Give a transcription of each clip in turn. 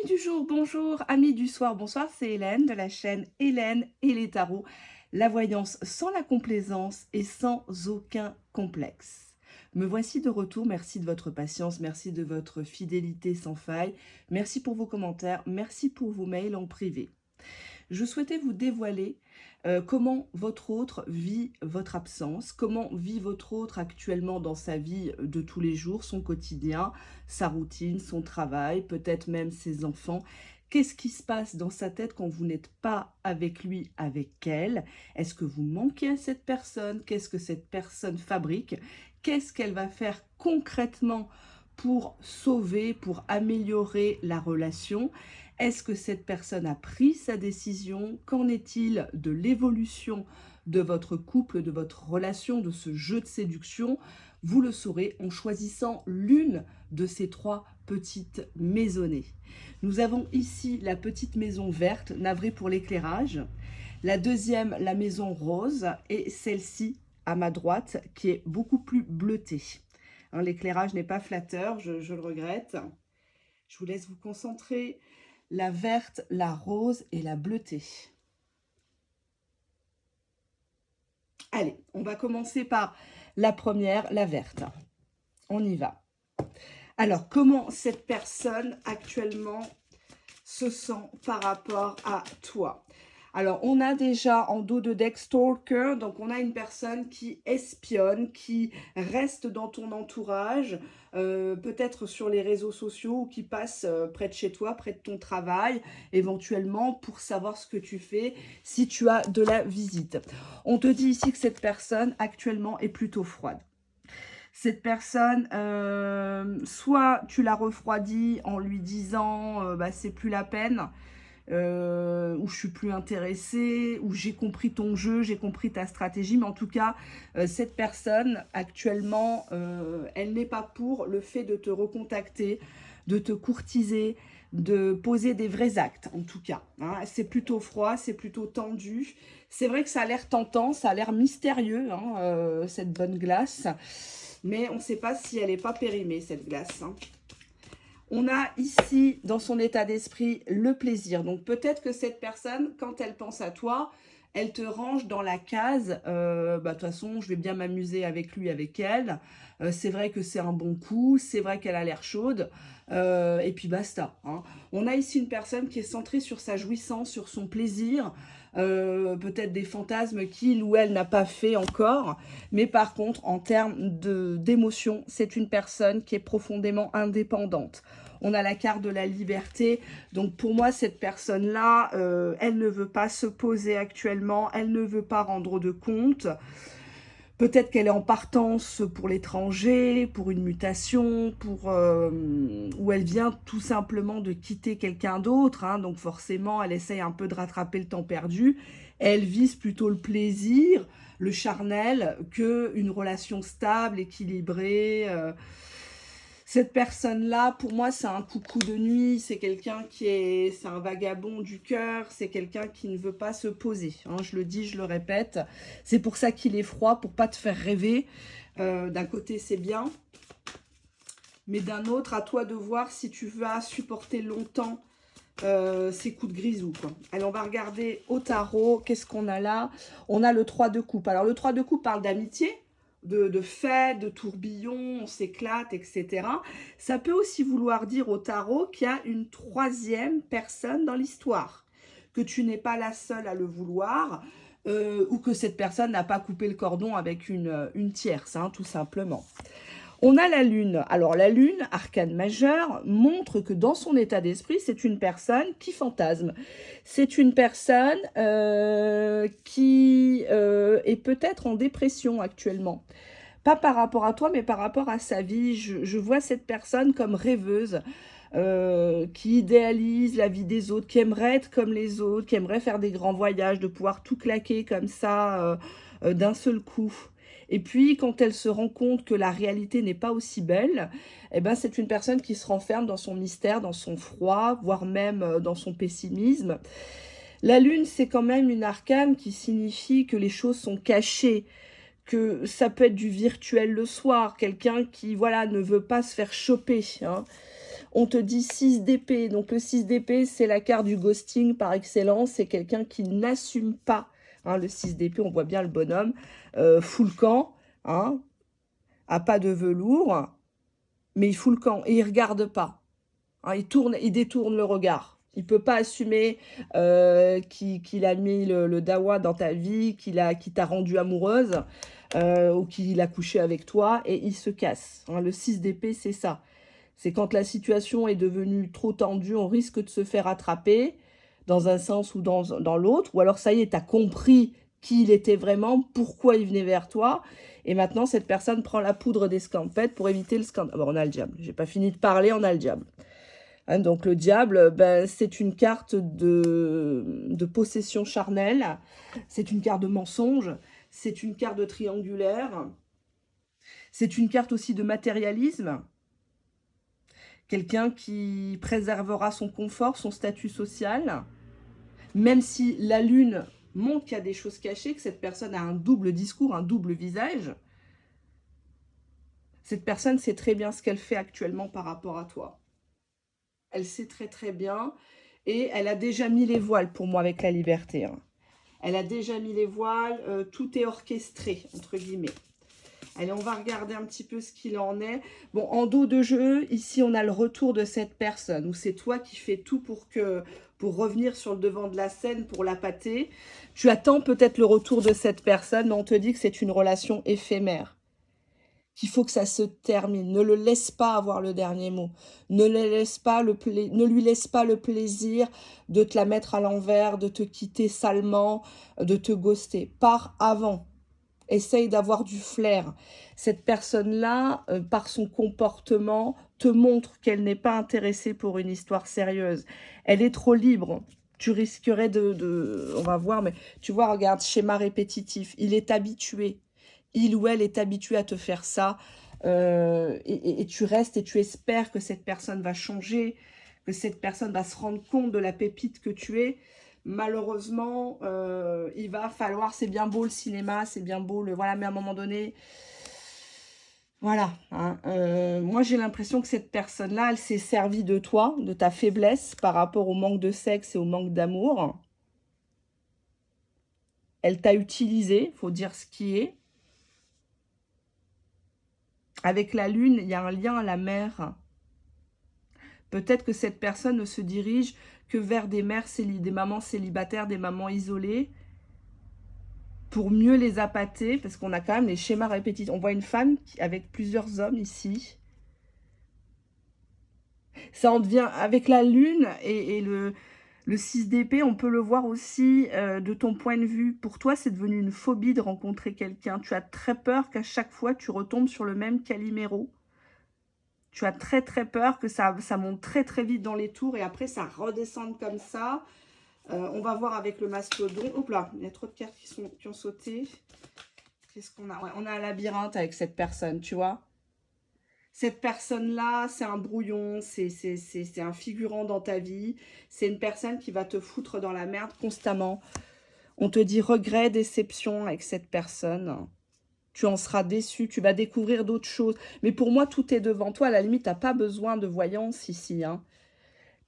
du jour, bonjour, amis du soir, bonsoir, c'est Hélène de la chaîne Hélène et les tarots, la voyance sans la complaisance et sans aucun complexe. Me voici de retour, merci de votre patience, merci de votre fidélité sans faille, merci pour vos commentaires, merci pour vos mails en privé. Je souhaitais vous dévoiler comment votre autre vit votre absence, comment vit votre autre actuellement dans sa vie de tous les jours, son quotidien, sa routine, son travail, peut-être même ses enfants. Qu'est-ce qui se passe dans sa tête quand vous n'êtes pas avec lui, avec elle? Est-ce que vous manquez à cette personne? Qu'est-ce que cette personne fabrique? Qu'est-ce qu'elle va faire concrètement pour sauver, pour améliorer la relation? Est-ce que cette personne a pris sa décision? Qu'en est-il de l'évolution de votre couple, de votre relation, de ce jeu de séduction? Vous le saurez en choisissant l'une de ces trois petites maisonnées. Nous avons ici la petite maison verte, navrée pour l'éclairage. La deuxième, la maison rose, et celle-ci à ma droite, qui est beaucoup plus bleutée. Hein, l'éclairage n'est pas flatteur, je le regrette. Je vous laisse vous concentrer. La verte, la rose et la bleutée. Allez, on va commencer par la première, la verte. On y va. Alors, comment cette personne actuellement se sent par rapport à toi? Alors, on a déjà en dos de deck Stalker, donc on a une personne qui espionne, qui reste dans ton entourage, peut-être sur les réseaux sociaux ou qui passe près de chez toi, près de ton travail, éventuellement pour savoir ce que tu fais, si tu as de la visite. On te dit ici que cette personne actuellement est plutôt froide. Cette personne, soit tu la refroidis en lui disant bah, c'est plus la peine, où je suis plus intéressée, où j'ai compris ton jeu, j'ai compris ta stratégie, mais en tout cas, cette personne, actuellement, elle n'est pas pour le fait de te recontacter, de te courtiser, de poser des vrais actes, en tout cas. Hein. C'est plutôt froid, c'est plutôt tendu. C'est vrai que ça a l'air tentant, ça a l'air mystérieux, hein, cette bonne glace, mais on ne sait pas si elle n'est pas périmée, cette glace, hein. On a ici, dans son état d'esprit, le plaisir. Donc, peut-être que cette personne, quand elle pense à toi, elle te range dans la case, bah, de toute façon, je vais bien m'amuser avec lui, avec elle. C'est vrai que c'est un bon coup, c'est vrai qu'elle a l'air chaude, et puis basta. Hein. On a ici une personne qui est centrée sur sa jouissance, sur son plaisir, peut-être des fantasmes qu'il ou elle n'a pas fait encore. Mais par contre, en termes d'émotion, c'est une personne qui est profondément indépendante. On a la carte de la liberté. Donc pour moi, cette personne-là, elle ne veut pas se poser actuellement. Elle ne veut pas rendre de compte. Peut-être qu'elle est en partance pour l'étranger, pour une mutation, ou elle vient tout simplement de quitter quelqu'un d'autre. Hein, donc forcément, elle essaye un peu de rattraper le temps perdu. Elle vise plutôt le plaisir, le charnel, qu'une relation stable, équilibrée. Cette personne-là, pour moi, c'est un coucou de nuit, c'est quelqu'un c'est un vagabond du cœur, c'est quelqu'un qui ne veut pas se poser. Hein, je le dis, je le répète. C'est pour ça qu'il est froid, pour pas te faire rêver. D'un côté, c'est bien. Mais d'un autre, à toi de voir si tu vas supporter longtemps ces coups de grisou, quoi. Allez, on va regarder au tarot. Qu'est-ce qu'on a là? On a le 3 de coupe. Alors, le 3 de coupe parle d'amitié, de fête, de tourbillon, on s'éclate, etc. Ça peut aussi vouloir dire au tarot qu'il y a une troisième personne dans l'histoire, que tu n'es pas la seule à le vouloir, ou que cette personne n'a pas coupé le cordon avec une tierce, hein, tout simplement. On a la lune. Alors la lune, arcane majeur, montre que dans son état d'esprit, c'est une personne qui fantasme. C'est une personne qui est peut-être en dépression actuellement. Pas par rapport à toi, mais par rapport à sa vie. Je vois cette personne comme rêveuse, qui idéalise la vie des autres, qui aimerait être comme les autres, qui aimerait faire des grands voyages, de pouvoir tout claquer comme ça d'un seul coup. Et puis, quand elle se rend compte que la réalité n'est pas aussi belle, eh ben, c'est une personne qui se renferme dans son mystère, dans son froid, voire même dans son pessimisme. La lune, c'est quand même une arcane qui signifie que les choses sont cachées, que ça peut être du virtuel le soir, quelqu'un qui, voilà, ne veut pas se faire choper, hein. On te dit 6 d'épée. Donc le 6 d'épée, c'est la carte du ghosting par excellence. C'est quelqu'un qui n'assume pas. Hein, le 6 d'épée, on voit bien le bonhomme. Full camp. Hein, a pas de velours. Mais il fout le camp. Et il ne regarde pas. Hein, il détourne le regard. Il ne peut pas assumer qu'il a mis le dawa dans ta vie, qu'il t'a rendu amoureuse ou qu'il a couché avec toi et il se casse. Hein, le 6 d'épée, c'est ça. C'est quand la situation est devenue trop tendue, on risque de se faire attraper dans un sens ou dans l'autre. Ou alors ça y est, tu as compris qui il était vraiment, pourquoi il venait vers toi. Et maintenant, cette personne prend la poudre d'escampette pour éviter le scandale. Alors, on a le diable. J'ai pas fini de parler, on a le diable. Hein, donc le diable, ben, c'est une carte de possession charnelle, c'est une carte de mensonge, c'est une carte de triangulaire, c'est une carte aussi de matérialisme. Quelqu'un qui préservera son confort, son statut social, même si la lune montre qu'il y a des choses cachées, que cette personne a un double discours, un double visage. Cette personne sait très bien ce qu'elle fait actuellement par rapport à toi. Elle sait très très bien et elle a déjà mis les voiles pour moi avec la liberté. Hein. Elle a déjà mis les voiles, tout est orchestré, entre guillemets. Allez, on va regarder un petit peu ce qu'il en est. Bon, en dos de jeu, ici, on a le retour de cette personne, où c'est toi qui fais tout pour revenir sur le devant de la scène, pour l'appâter. Tu attends peut-être le retour de cette personne, mais on te dit que c'est une relation éphémère. Qu'il faut que ça se termine. Ne le laisse pas avoir le dernier mot. Ne lui laisse pas le plaisir de te la mettre à l'envers, de te quitter salement, de te ghoster. Pars avant. Essaye d'avoir du flair. Cette personne-là, par son comportement, te montre qu'elle n'est pas intéressée pour une histoire sérieuse. Elle est trop libre. Tu risquerais on va voir, mais tu vois, regarde, schéma répétitif. Il est habitué. Il ou elle est habitué à te faire ça. Et tu restes et tu espères que cette personne va changer, que cette personne va se rendre compte de la pépite que tu es. Malheureusement, il va falloir, c'est bien beau le cinéma, c'est bien beau le... Voilà, mais à un moment donné, voilà. Hein, moi, j'ai l'impression que cette personne-là, elle s'est servie de toi, de ta faiblesse par rapport au manque de sexe et au manque d'amour. Elle t'a utilisé, faut dire ce qui est. Avec la lune, il y a un lien à la mer. Peut-être que cette personne ne se dirige que vers des mères, des mamans célibataires, des mamans isolées, pour mieux les appâter, parce qu'on a quand même les schémas répétitifs. On voit une femme avec plusieurs hommes ici. Ça en devient, avec la lune et le 6 d'épée, on peut le voir aussi de ton point de vue. Pour toi, c'est devenu une phobie de rencontrer quelqu'un. Tu as très peur qu'à chaque fois, tu retombes sur le même caliméro. Tu as très très peur que ça monte très très vite dans les tours et après ça redescende comme ça. On va voir avec le mastodon. Hop là, il y a trop de cartes qui ont sauté. Qu'est-ce qu'on a? Ouais, on a un labyrinthe avec cette personne, tu vois. Cette personne-là, c'est un brouillon, c'est un figurant dans ta vie. C'est une personne qui va te foutre dans la merde constamment. On te dit regret, déception avec cette personne. Tu en seras déçu, tu vas découvrir d'autres choses. Mais pour moi, tout est devant toi. À la limite, tu n'as pas besoin de voyance ici. Hein.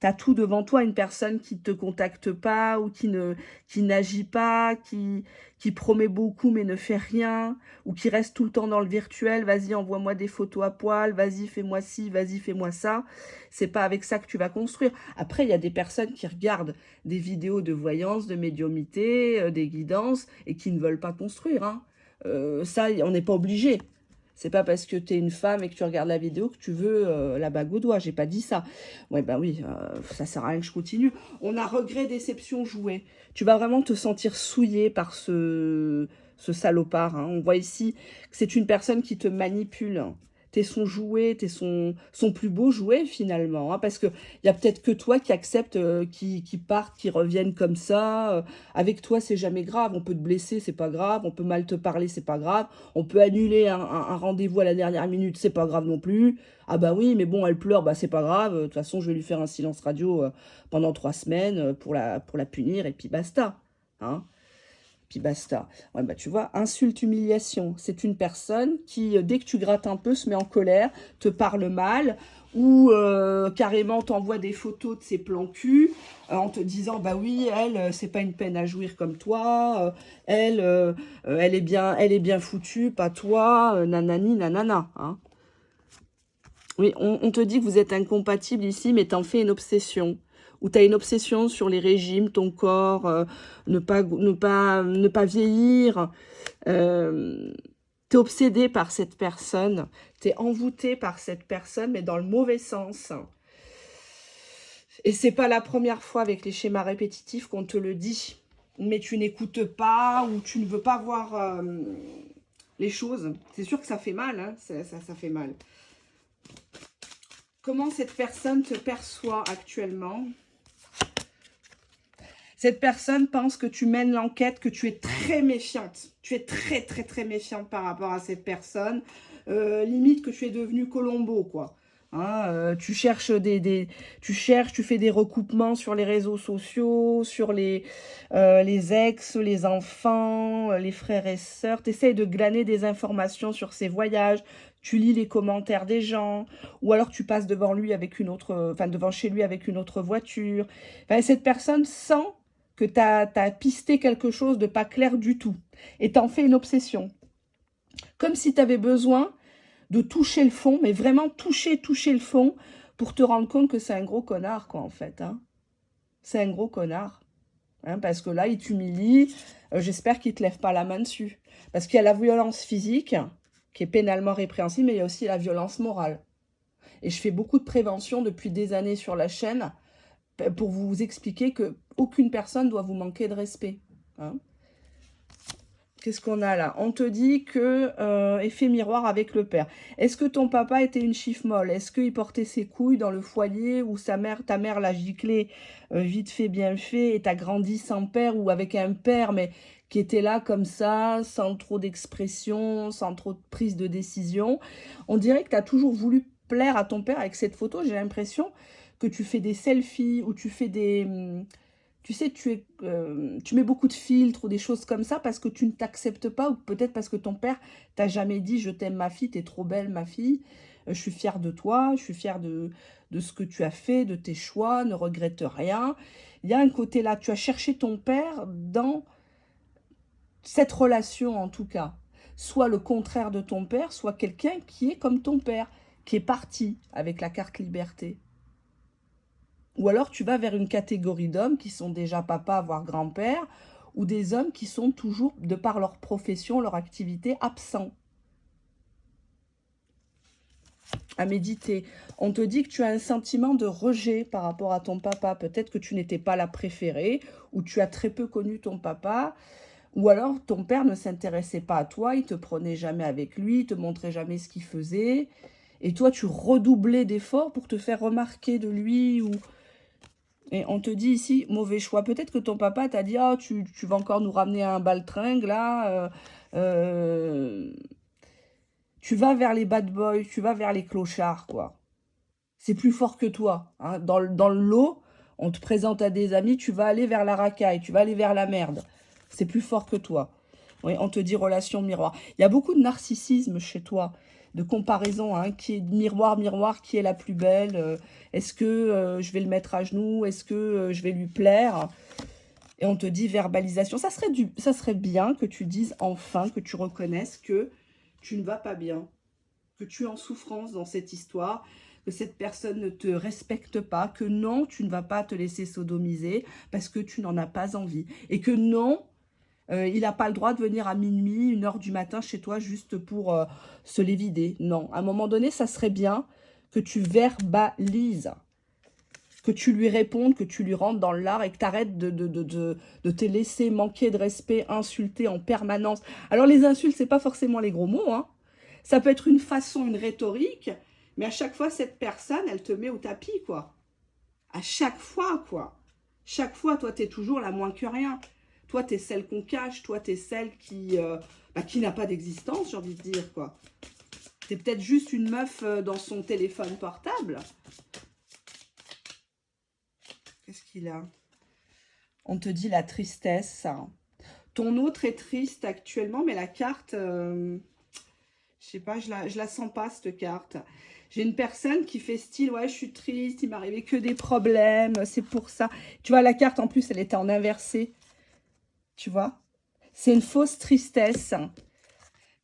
Tu as tout devant toi, une personne qui ne te contacte pas ou qui n'agit pas, qui promet beaucoup mais ne fait rien, ou qui reste tout le temps dans le virtuel. Vas-y, envoie-moi des photos à poil, vas-y, fais-moi ci, vas-y, fais-moi ça. C'est pas avec ça que tu vas construire. Après, il y a des personnes qui regardent des vidéos de voyance, de médiumnité, des guidances, et qui ne veulent pas construire. Hein. Ça, on n'est pas obligé. C'est pas parce que tu es une femme et que tu regardes la vidéo que tu veux la bague au doigt. J'ai pas dit ça. Ouais, bah oui, ça sert à rien que je continue. On a regret, déception, jouet. Tu vas vraiment te sentir souillé par ce salopard. Hein. On voit ici que c'est une personne qui te manipule. T'es son jouet, t'es son plus beau jouet finalement. Hein, parce qu'il y a peut-être que toi qui acceptes qui partent, qui reviennent comme ça. Avec toi, c'est jamais grave. On peut te blesser, c'est pas grave. On peut mal te parler, c'est pas grave. On peut annuler un rendez-vous à la dernière minute, c'est pas grave non plus. Ah bah oui, mais bon, elle pleure, bah c'est pas grave. De toute façon, je vais lui faire un silence radio pendant 3 semaines pour la punir et puis basta. Hein. Puis basta. Ouais, bah, tu vois, insulte, humiliation. C'est une personne qui, dès que tu grattes un peu, se met en colère, te parle mal, ou carrément t'envoie des photos de ses plans cul en te disant bah oui elle c'est pas une peine à jouir comme toi, elle est bien foutue, pas toi, nanani nanana, hein. Oui, on te dit que vous êtes incompatibles ici, mais t'en fais une obsession. Ou t'as une obsession sur les régimes, ton corps, ne pas vieillir. T'es obsédé par cette personne, t'es envoûté par cette personne, mais dans le mauvais sens. Et c'est pas la première fois avec les schémas répétitifs qu'on te le dit. Mais tu n'écoutes pas ou tu ne veux pas voir les choses. C'est sûr que ça fait mal, hein, ça fait mal. Comment cette personne te perçoit actuellement? Cette personne pense que tu mènes l'enquête, que tu es très méfiante. Tu es très, très, très méfiante par rapport à cette personne. Limite que tu es devenue Colombo, quoi. Hein, tu cherches tu fais des recoupements sur les réseaux sociaux, sur les ex, les enfants, les frères et sœurs. Tu essayes de glaner des informations sur ses voyages. Tu lis les commentaires des gens. Ou alors tu passes devant lui avec une autre, enfin devant chez lui avec une autre voiture. Enfin, cette personne sent que tu as pisté quelque chose de pas clair du tout. Et t'en fais une obsession. Comme si tu avais besoin de toucher le fond, mais vraiment toucher le fond pour te rendre compte que c'est un gros connard, quoi, en fait. Hein. C'est un gros connard. Hein, parce que là, il t'humilie. J'espère qu'il ne te lève pas la main dessus. Parce qu'il y a la violence physique, qui est pénalement répréhensible, mais il y a aussi la violence morale. Et je fais beaucoup de prévention depuis des années sur la chaîne pour vous expliquer que aucune personne doit vous manquer de respect. Hein. Qu'est-ce qu'on a là? On te dit que effet miroir avec le père. Est-ce que ton papa était une chiffre molle? Est-ce qu'il portait ses couilles dans le foyer où ta mère l'a giclé vite fait, bien fait, et t'as grandi sans père ou avec un père, mais qui était là comme ça, sans trop d'expression, sans trop de prise de décision? On dirait que tu as toujours voulu plaire à ton père avec cette photo. J'ai l'impression que tu fais des selfies ou tu fais des... tu sais, tu mets beaucoup de filtres ou des choses comme ça parce que tu ne t'acceptes pas ou peut-être parce que ton père t'a jamais dit « je t'aime ma fille, t'es trop belle ma fille, je suis fière de toi, je suis fière de ce que tu as fait, de tes choix, ne regrette rien ». Il y a un côté là, tu as cherché ton père dans cette relation en tout cas. Soit le contraire de ton père, soit quelqu'un qui est comme ton père, qui est parti avec la carte liberté. Ou alors tu vas vers une catégorie d'hommes qui sont déjà papa, voire grand-père, ou des hommes qui sont toujours, de par leur profession, leur activité, absents. À méditer. On te dit que tu as un sentiment de rejet par rapport à ton papa. Peut-être que tu n'étais pas la préférée, ou tu as très peu connu ton papa, ou alors ton père ne s'intéressait pas à toi, il te prenait jamais avec lui, il te montrait jamais ce qu'il faisait, et toi tu redoublais d'efforts pour te faire remarquer de lui, ou... Et on te dit ici, mauvais choix. Peut-être que ton papa t'a dit, ah, tu vas encore nous ramener un baltringue, là. Tu vas vers les bad boys, tu vas vers les clochards, quoi. C'est plus fort que toi. Hein. Dans le lot, on te présente à des amis, tu vas aller vers la racaille, tu vas aller vers la merde. C'est plus fort que toi. Oui, on te dit relation miroir. Il y a beaucoup de narcissisme chez toi, de comparaison, hein, qui est miroir, miroir, qui est la plus belle. Est-ce que je vais le mettre à genoux? Est-ce que je vais lui plaire? Et on te dit verbalisation. Ça serait bien que tu dises enfin, que tu reconnaisses que tu ne vas pas bien, que tu es en souffrance dans cette histoire, que cette personne ne te respecte pas, que non, tu ne vas pas te laisser sodomiser parce que tu n'en as pas envie. Et que non, il n'a pas le droit de venir à minuit, 1h du matin chez toi juste pour se les vider. Non, à un moment donné, ça serait bien que tu verbalises, que tu lui répondes, que tu lui rentres dans l'art et que tu arrêtes de te laisser manquer de respect, insulter en permanence. Alors les insultes, c'est pas forcément les gros mots, hein. Ça peut être une façon, une rhétorique, mais à chaque fois, cette personne, elle te met au tapis, quoi. À chaque fois, quoi. Chaque fois, toi, tu es toujours la moins que rien. Toi, tu es celle qu'on cache. Toi, tu es celle qui n'a pas d'existence, j'ai envie de dire, quoi. Tu es peut-être juste une meuf dans son téléphone portable. Qu'est-ce qu'il a? On te dit la tristesse. Ton autre est triste actuellement, mais la carte... je sais pas, je la sens pas, cette carte. J'ai une personne qui fait style, ouais, je suis triste, il m'arrivait que des problèmes, c'est pour ça. Tu vois, la carte, en plus, elle était en inversé. Tu vois? C'est une fausse tristesse.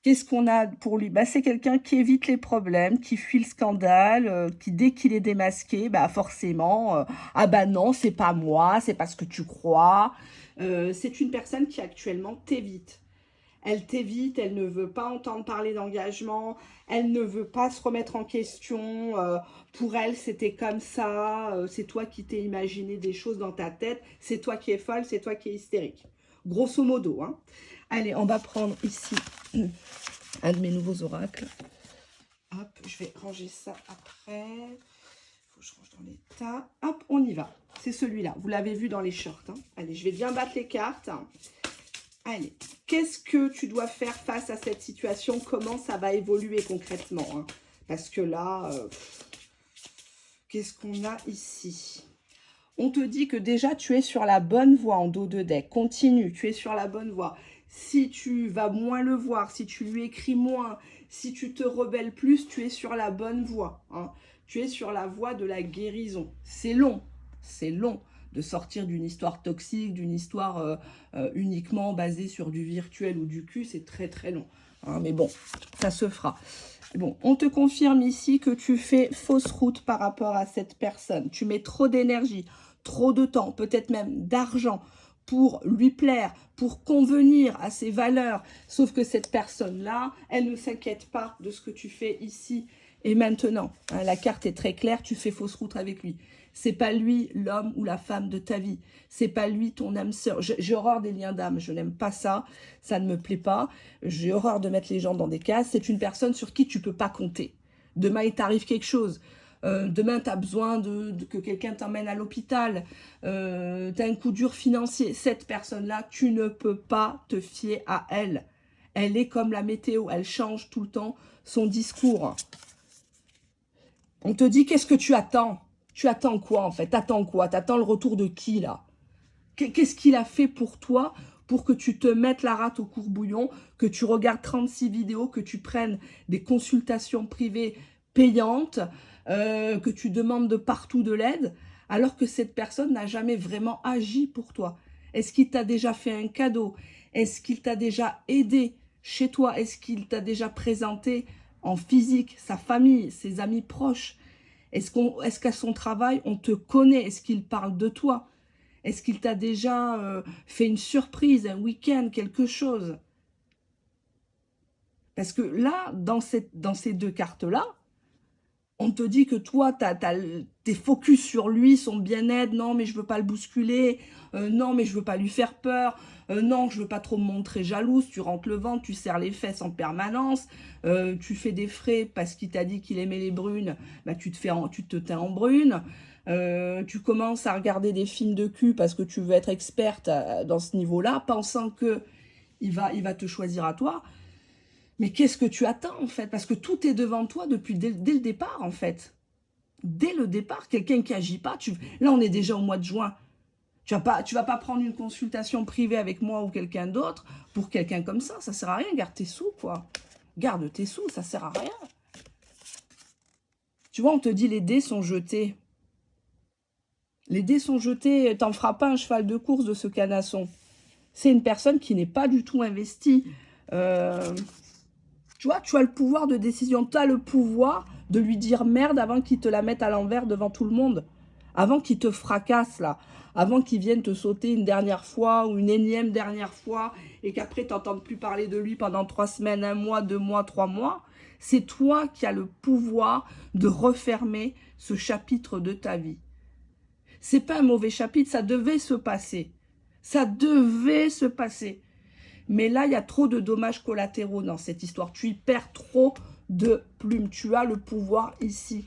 Qu'est-ce qu'on a pour lui? Bah, c'est quelqu'un qui évite les problèmes, qui fuit le scandale, qui, dès qu'il est démasqué, bah, forcément, ah bah non, c'est pas moi, c'est pas ce que tu crois. C'est une personne qui actuellement t'évite. Elle t'évite, elle ne veut pas entendre parler d'engagement, elle ne veut pas se remettre en question. Pour elle, c'était comme ça, c'est toi qui t'es imaginé des choses dans ta tête, c'est toi qui es folle, c'est toi qui es hystérique. Grosso modo, hein. Allez, on va prendre ici un de mes nouveaux oracles. Hop, je vais ranger ça après. Faut que je range dans l'état. Hop, on y va. C'est celui-là. Vous l'avez vu dans les shorts, hein. Allez, je vais bien battre les cartes. Allez, qu'est-ce que tu dois faire face à cette situation? Comment ça va évoluer concrètement, hein? Parce que là, qu'est-ce qu'on a ici? On te dit que déjà, tu es sur la bonne voie en dos de deck. Continue, tu es sur la bonne voie. Si tu vas moins le voir, si tu lui écris moins, si tu te rebelles plus, tu es sur la bonne voie, hein. Tu es sur la voie de la guérison. C'est long de sortir d'une histoire toxique, d'une histoire uniquement basée sur du virtuel ou du cul. C'est très très long, hein, mais bon, ça se fera. Bon, on te confirme ici que tu fais fausse route par rapport à cette personne. Tu mets trop d'énergie, trop de temps, peut-être même d'argent pour lui plaire, pour convenir à ses valeurs. Sauf que cette personne-là, elle ne s'inquiète pas de ce que tu fais ici et maintenant. Hein, la carte est très claire, tu fais fausse route avec lui. C'est pas lui l'homme ou la femme de ta vie. C'est pas lui ton âme sœur. J'ai horreur des liens d'âme, je n'aime pas ça. Ça ne me plaît pas. J'ai horreur de mettre les gens dans des cases. C'est une personne sur qui tu peux pas compter. Demain, il t'arrive quelque chose. Demain, tu as besoin que quelqu'un t'emmène à l'hôpital. Tu as un coup dur financier. Cette personne-là, tu ne peux pas te fier à elle. Elle est comme la météo. Elle change tout le temps son discours. On te dit, qu'est-ce que tu attends? Tu attends quoi, en fait? T'attends quoi? T'attends le retour de qui, là? Qu'est-ce qu'il a fait pour toi pour que tu te mettes la rate au courbouillon, que tu regardes 36 vidéos, que tu prennes des consultations privées payantes, que tu demandes de partout de l'aide, alors que cette personne n'a jamais vraiment agi pour toi? Est-ce qu'il t'a déjà fait un cadeau? Est-ce qu'il t'a déjà aidé chez toi? Est-ce qu'il t'a déjà présenté en physique sa famille, ses amis proches? Est-ce qu'à son travail, on te connaît? Est-ce qu'il parle de toi? Est-ce qu'il t'a déjà fait une surprise, un week-end, quelque chose? Parce que là, dans ces deux cartes-là, on te dit que toi, tes focus sur lui, son bien-être. Non, mais je veux pas le bousculer. Non, mais je veux pas lui faire peur. Non, je veux pas trop me montrer jalouse. Tu rentres le ventre, tu serres les fesses en permanence. Tu fais des frais parce qu'il t'a dit qu'il aimait les brunes. Bah, tu te tais en brune. Tu commences à regarder des films de cul parce que tu veux être experte dans ce niveau-là, pensant que il va te choisir à toi. Mais qu'est-ce que tu attends, en fait? Parce que tout est devant toi dès le départ, en fait. Dès le départ, quelqu'un qui agit pas, là, on est déjà au mois de juin. Tu vas pas prendre une consultation privée avec moi ou quelqu'un d'autre pour quelqu'un comme ça sert à rien. Garde tes sous, quoi. Garde tes sous, ça sert à rien. Tu vois, on te dit les dés sont jetés. Les dés sont jetés, t'en feras pas un cheval de course de ce canasson. C'est une personne qui n'est pas du tout investie. Tu vois, tu as le pouvoir de décision. Tu as le pouvoir de lui dire merde avant qu'il te la mette à l'envers devant tout le monde. Avant qu'il te fracasse, là. Avant qu'il vienne te sauter une dernière fois ou une énième dernière fois et qu'après, tu n'entendes plus parler de lui pendant 3 semaines, 1 mois, 2 mois, 3 mois. C'est toi qui as le pouvoir de refermer ce chapitre de ta vie. C'est pas un mauvais chapitre, ça devait se passer. Ça devait se passer. Mais là, il y a trop de dommages collatéraux dans cette histoire. Tu y perds trop de plumes. Tu as le pouvoir ici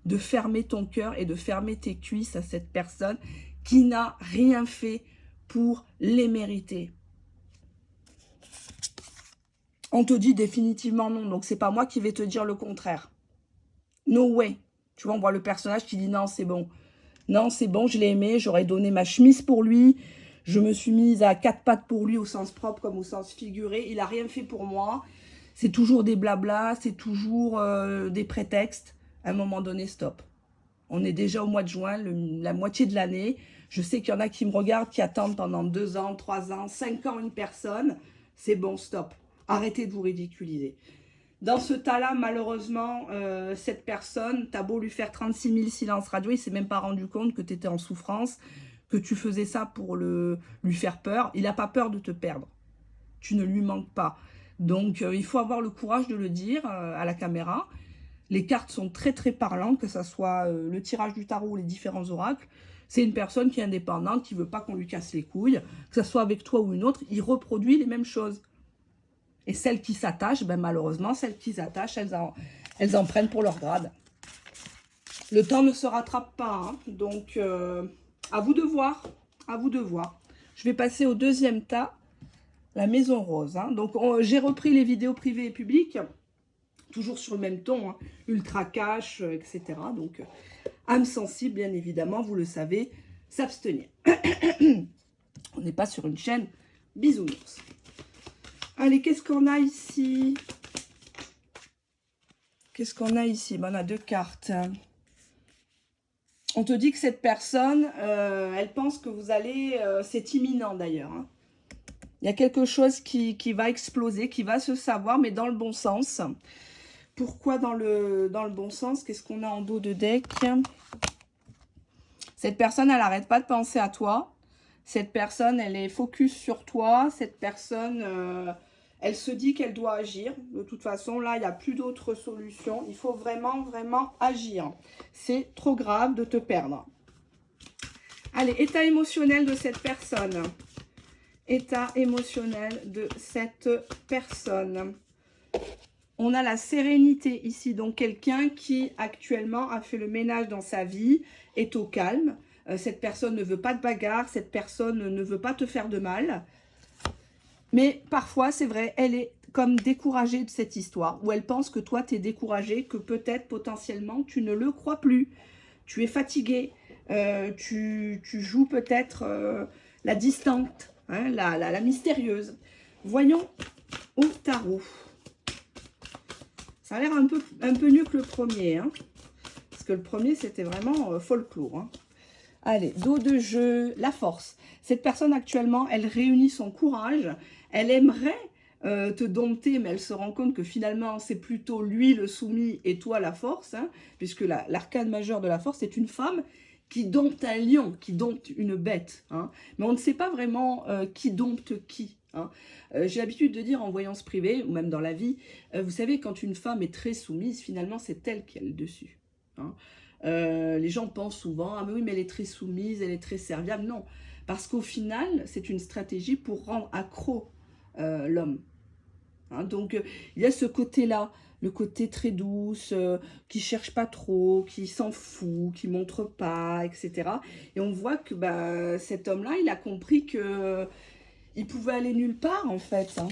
de fermer ton cœur et de fermer tes cuisses à cette personne qui n'a rien fait pour les mériter. On te dit définitivement non. Donc, c'est pas moi qui vais te dire le contraire. No way. Tu vois, on voit le personnage qui dit non, c'est bon. Non, c'est bon, je l'ai aimé. J'aurais donné ma chemise pour lui. Je me suis mise à 4 pattes pour lui au sens propre comme au sens figuré. Il n'a rien fait pour moi. C'est toujours des blablas, c'est toujours des prétextes. À un moment donné, stop. On est déjà au mois de juin, la moitié de l'année. Je sais qu'il y en a qui me regardent, qui attendent pendant 2 ans, 3 ans, 5 ans une personne. C'est bon, stop. Arrêtez de vous ridiculiser. Dans ce tas-là, malheureusement, cette personne, t'as beau lui faire 36 000 silences radio, il s'est même pas rendu compte que tu étais en souffrance, que tu faisais ça pour lui faire peur. Il n'a pas peur de te perdre. Tu ne lui manques pas. Donc, il faut avoir le courage de le dire à la caméra. Les cartes sont très très parlantes, que ce soit le tirage du tarot ou les différents oracles. C'est une personne qui est indépendante, qui ne veut pas qu'on lui casse les couilles, que ce soit avec toi ou une autre, il reproduit les mêmes choses. Et celles qui s'attachent, ben malheureusement, celles qui s'attachent, elles en prennent pour leur grade. Le temps ne se rattrape pas, hein. Donc à vous de voir, à vous de voir. Je vais passer au deuxième tas, la maison rose, hein. Donc j'ai repris les vidéos privées et publiques, toujours sur le même ton, hein, ultra cash, etc. Donc, âme sensible, bien évidemment, vous le savez, s'abstenir. On n'est pas sur une chaîne bisounours. Allez, qu'est-ce qu'on a ici? Qu'est-ce qu'on a ici? Ben, on a 2 cartes. On te dit que cette personne, elle pense que vous allez... c'est imminent d'ailleurs, hein. Il y a quelque chose qui va exploser, qui va se savoir, mais dans le bon sens. Pourquoi dans le bon sens? Qu'est-ce qu'on a en dos de deck? Cette personne, elle n'arrête pas de penser à toi. Cette personne, elle est focus sur toi. Cette personne, elle se dit qu'elle doit agir. De toute façon, là, il n'y a plus d'autre solution. Il faut vraiment, vraiment agir. C'est trop grave de te perdre. Allez, état émotionnel de cette personne. État émotionnel de cette personne. On a la sérénité ici, donc quelqu'un qui actuellement a fait le ménage dans sa vie, est au calme. Cette personne ne veut pas de bagarre, cette personne ne veut pas te faire de mal. Mais parfois, c'est vrai, elle est comme découragée de cette histoire, où elle pense que toi, tu es découragé, que peut-être, potentiellement, tu ne le crois plus. Tu es fatigué, tu joues peut-être la distante, hein, la mystérieuse. Voyons au tarot. Ça a l'air un peu mieux que le premier, hein, parce que le premier, c'était vraiment folklore, hein. Allez, dos de jeu, la force. Cette personne, actuellement, elle réunit son courage. Elle aimerait te dompter, mais elle se rend compte que finalement, c'est plutôt lui le soumis et toi la force, hein, puisque l'arcane majeur de la force, c'est une femme qui dompte un lion, qui dompte une bête, hein. Mais on ne sait pas vraiment qui dompte qui, hein. J'ai l'habitude de dire en voyance privée, ou même dans la vie, vous savez, quand une femme est très soumise, finalement, c'est elle qui a le dessus, hein. Les gens pensent souvent, ah mais oui, mais elle est très soumise, elle est très serviable. Non, parce qu'au final, c'est une stratégie pour rendre accro l'homme, hein. Donc, il y a ce côté-là, le côté très douce, qui cherche pas trop, qui s'en fout, qui montre pas, etc. Et on voit que bah, cet homme-là, il a compris que il pouvait aller nulle part, en fait, hein.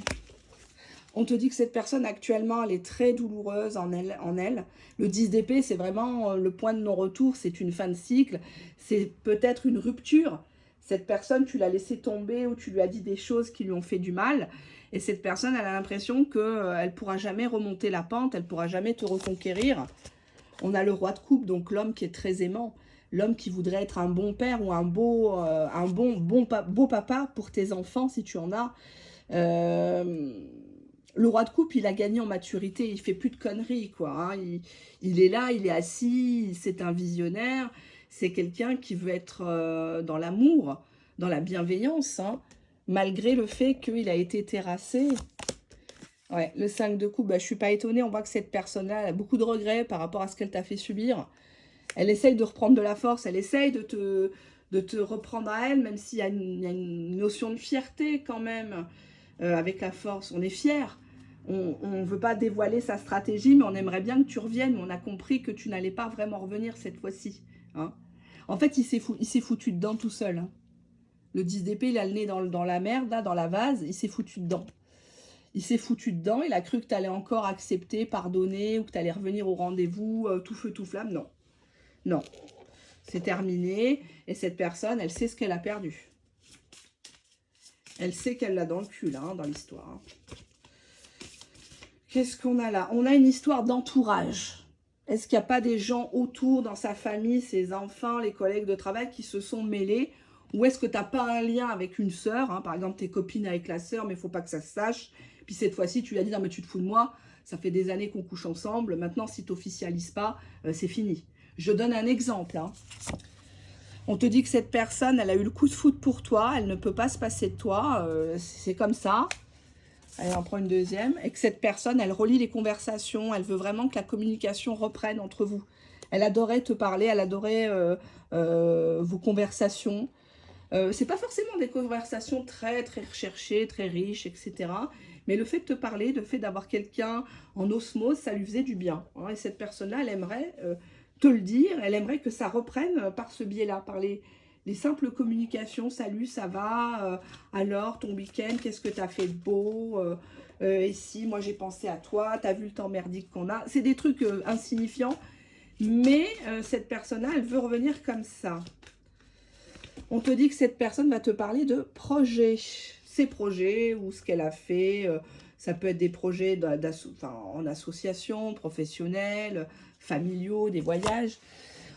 On te dit que cette personne, actuellement, elle est très douloureuse en elle. Le 10 d'épée, c'est vraiment le point de non-retour. C'est une fin de cycle. C'est peut-être une rupture. Cette personne, tu l'as laissé tomber ou tu lui as dit des choses qui lui ont fait du mal. Et cette personne, elle a l'impression qu'elle ne pourra jamais remonter la pente. Elle ne pourra jamais te reconquérir. On a le roi de coupe, donc l'homme qui est très aimant. L'homme qui voudrait être un bon père ou un beau papa pour tes enfants, si tu en as. Le roi de coupe, il a gagné en maturité, il fait plus de conneries, quoi, hein. Il est là, il est assis, c'est un visionnaire, c'est quelqu'un qui veut être dans l'amour, dans la bienveillance, hein, malgré le fait qu'il a été terrassé. Ouais, le 5 de coupe, bah, je ne suis pas étonnée, on voit que cette personne-là a beaucoup de regrets par rapport à ce qu'elle t'a fait subir. Elle essaye de reprendre de la force, elle essaye de te reprendre à elle, même s'il y a une notion de fierté quand même. Avec la force, on est fiers. On ne veut pas dévoiler sa stratégie, mais on aimerait bien que tu reviennes. Mais on a compris que tu n'allais pas vraiment revenir cette fois-ci, hein. En fait, il s'est foutu dedans tout seul, hein. Le 10 d'épée, il a le nez dans la merde, là, dans la vase. Il s'est foutu dedans. Il s'est foutu dedans. Il a cru que tu allais encore accepter, pardonner, ou que tu allais revenir au rendez-vous, tout feu, tout flamme. Non. Non. C'est terminé. Et cette personne, elle sait ce qu'elle a perdu. Elle sait qu'elle l'a dans le cul, là, hein, dans l'histoire, hein. Qu'est-ce qu'on a là? On a une histoire d'entourage. Est-ce qu'il n'y a pas des gens autour, dans sa famille, ses enfants, les collègues de travail qui se sont mêlés? Ou est-ce que tu n'as pas un lien avec une sœur, hein, par exemple tes copines avec la sœur, mais il ne faut pas que ça se sache. Puis cette fois-ci, tu lui as dit, non mais tu te fous de moi, ça fait des années qu'on couche ensemble, maintenant si tu n'officialises pas, c'est fini. Je donne un exemple. Hein. On te dit que cette personne, elle a eu le coup de foudre pour toi, elle ne peut pas se passer de toi, c'est comme ça. Allez, on prend une deuxième. Et que cette personne, elle relie les conversations. Elle veut vraiment que la communication reprenne entre vous. Elle adorait te parler. Elle adorait vos conversations. C'est pas forcément des conversations très, très recherchées, très riches, etc. Mais le fait de te parler, le fait d'avoir quelqu'un en osmose, ça lui faisait du bien. Hein. Et cette personne-là, elle aimerait te le dire. Elle aimerait que ça reprenne par ce biais-là, par les simples communications. Salut, ça va, alors ton week-end, qu'est-ce que tu as fait de beau, et si moi j'ai pensé à toi, tu as vu le temps merdique qu'on a. C'est des trucs insignifiants, mais cette personne-là, elle veut revenir comme ça. On te dit que cette personne va te parler de projets, ses projets ou ce qu'elle a fait. Ça peut être des projets en association, professionnels, familiaux, des voyages.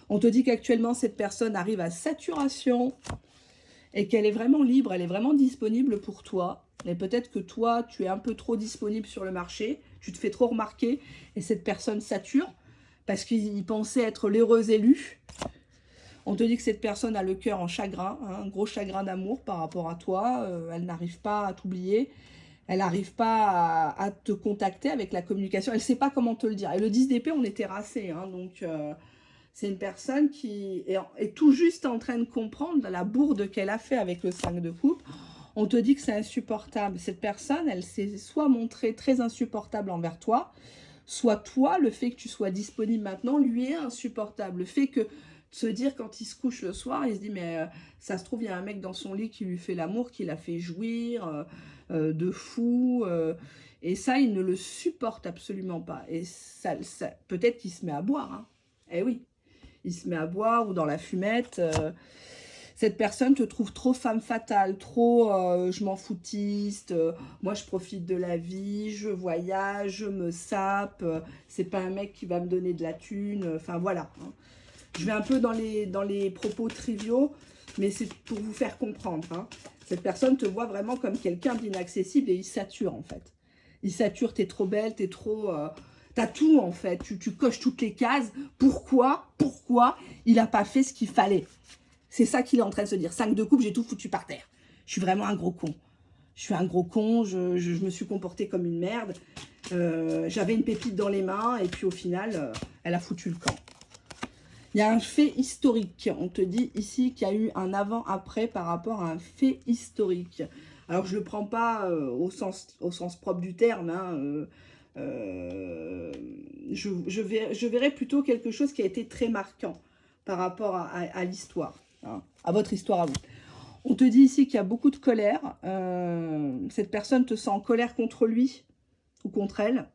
On te dit qu'actuellement, cette personne arrive à saturation et qu'elle est vraiment libre, elle est vraiment disponible pour toi. Mais peut-être que toi, tu es un peu trop disponible sur le marché, tu te fais trop remarquer et cette personne sature parce qu'il pensait être l'heureuse élue. On te dit que cette personne a le cœur en chagrin, hein, un gros chagrin d'amour par rapport à toi. Elle n'arrive pas à t'oublier. Elle n'arrive pas à te contacter avec la communication. Elle ne sait pas comment te le dire. Et le 10 d'épée, on est terrassé. Hein, donc, c'est une personne qui est tout juste en train de comprendre la bourde qu'elle a fait avec le 5 de coupe. On te dit que c'est insupportable. Cette personne, elle s'est soit montrée très insupportable envers toi, soit toi, le fait que tu sois disponible maintenant, lui est insupportable. Le fait que se dire quand il se couche le soir, il se dit mais ça se trouve il y a un mec dans son lit qui lui fait l'amour, qui l'a fait jouir de fou et ça il ne le supporte absolument pas et ça peut-être qu'il se met à boire hein. Eh oui, il se met à boire ou dans la fumette. Cette personne te trouve trop femme fatale, trop je m'en foutiste, moi je profite de la vie, je voyage, je me sape, c'est pas un mec qui va me donner de la thune, enfin voilà. Hein. Je vais un peu dans les propos triviaux, mais c'est pour vous faire comprendre. Hein. Cette personne te voit vraiment comme quelqu'un d'inaccessible et il sature en fait. Il sature, t'es trop belle, t'es trop... t'as tout en fait, tu coches toutes les cases. Pourquoi il n'a pas fait ce qu'il fallait? C'est ça qu'il est en train de se dire. 5 de coupe, j'ai tout foutu par terre. Je suis vraiment un gros con. Je suis un gros con, je me suis comportée comme une merde. J'avais une pépite dans les mains et puis au final, elle a foutu le camp. Il y a un fait historique. On te dit ici qu'il y a eu un avant-après par rapport à un fait historique. Alors, je ne le prends pas au sens propre du terme. Hein, je verrai plutôt quelque chose qui a été très marquant par rapport à l'histoire, hein, à votre histoire à vous. On te dit ici qu'il y a beaucoup de colère. Cette personne te sent en colère contre lui ou contre elle.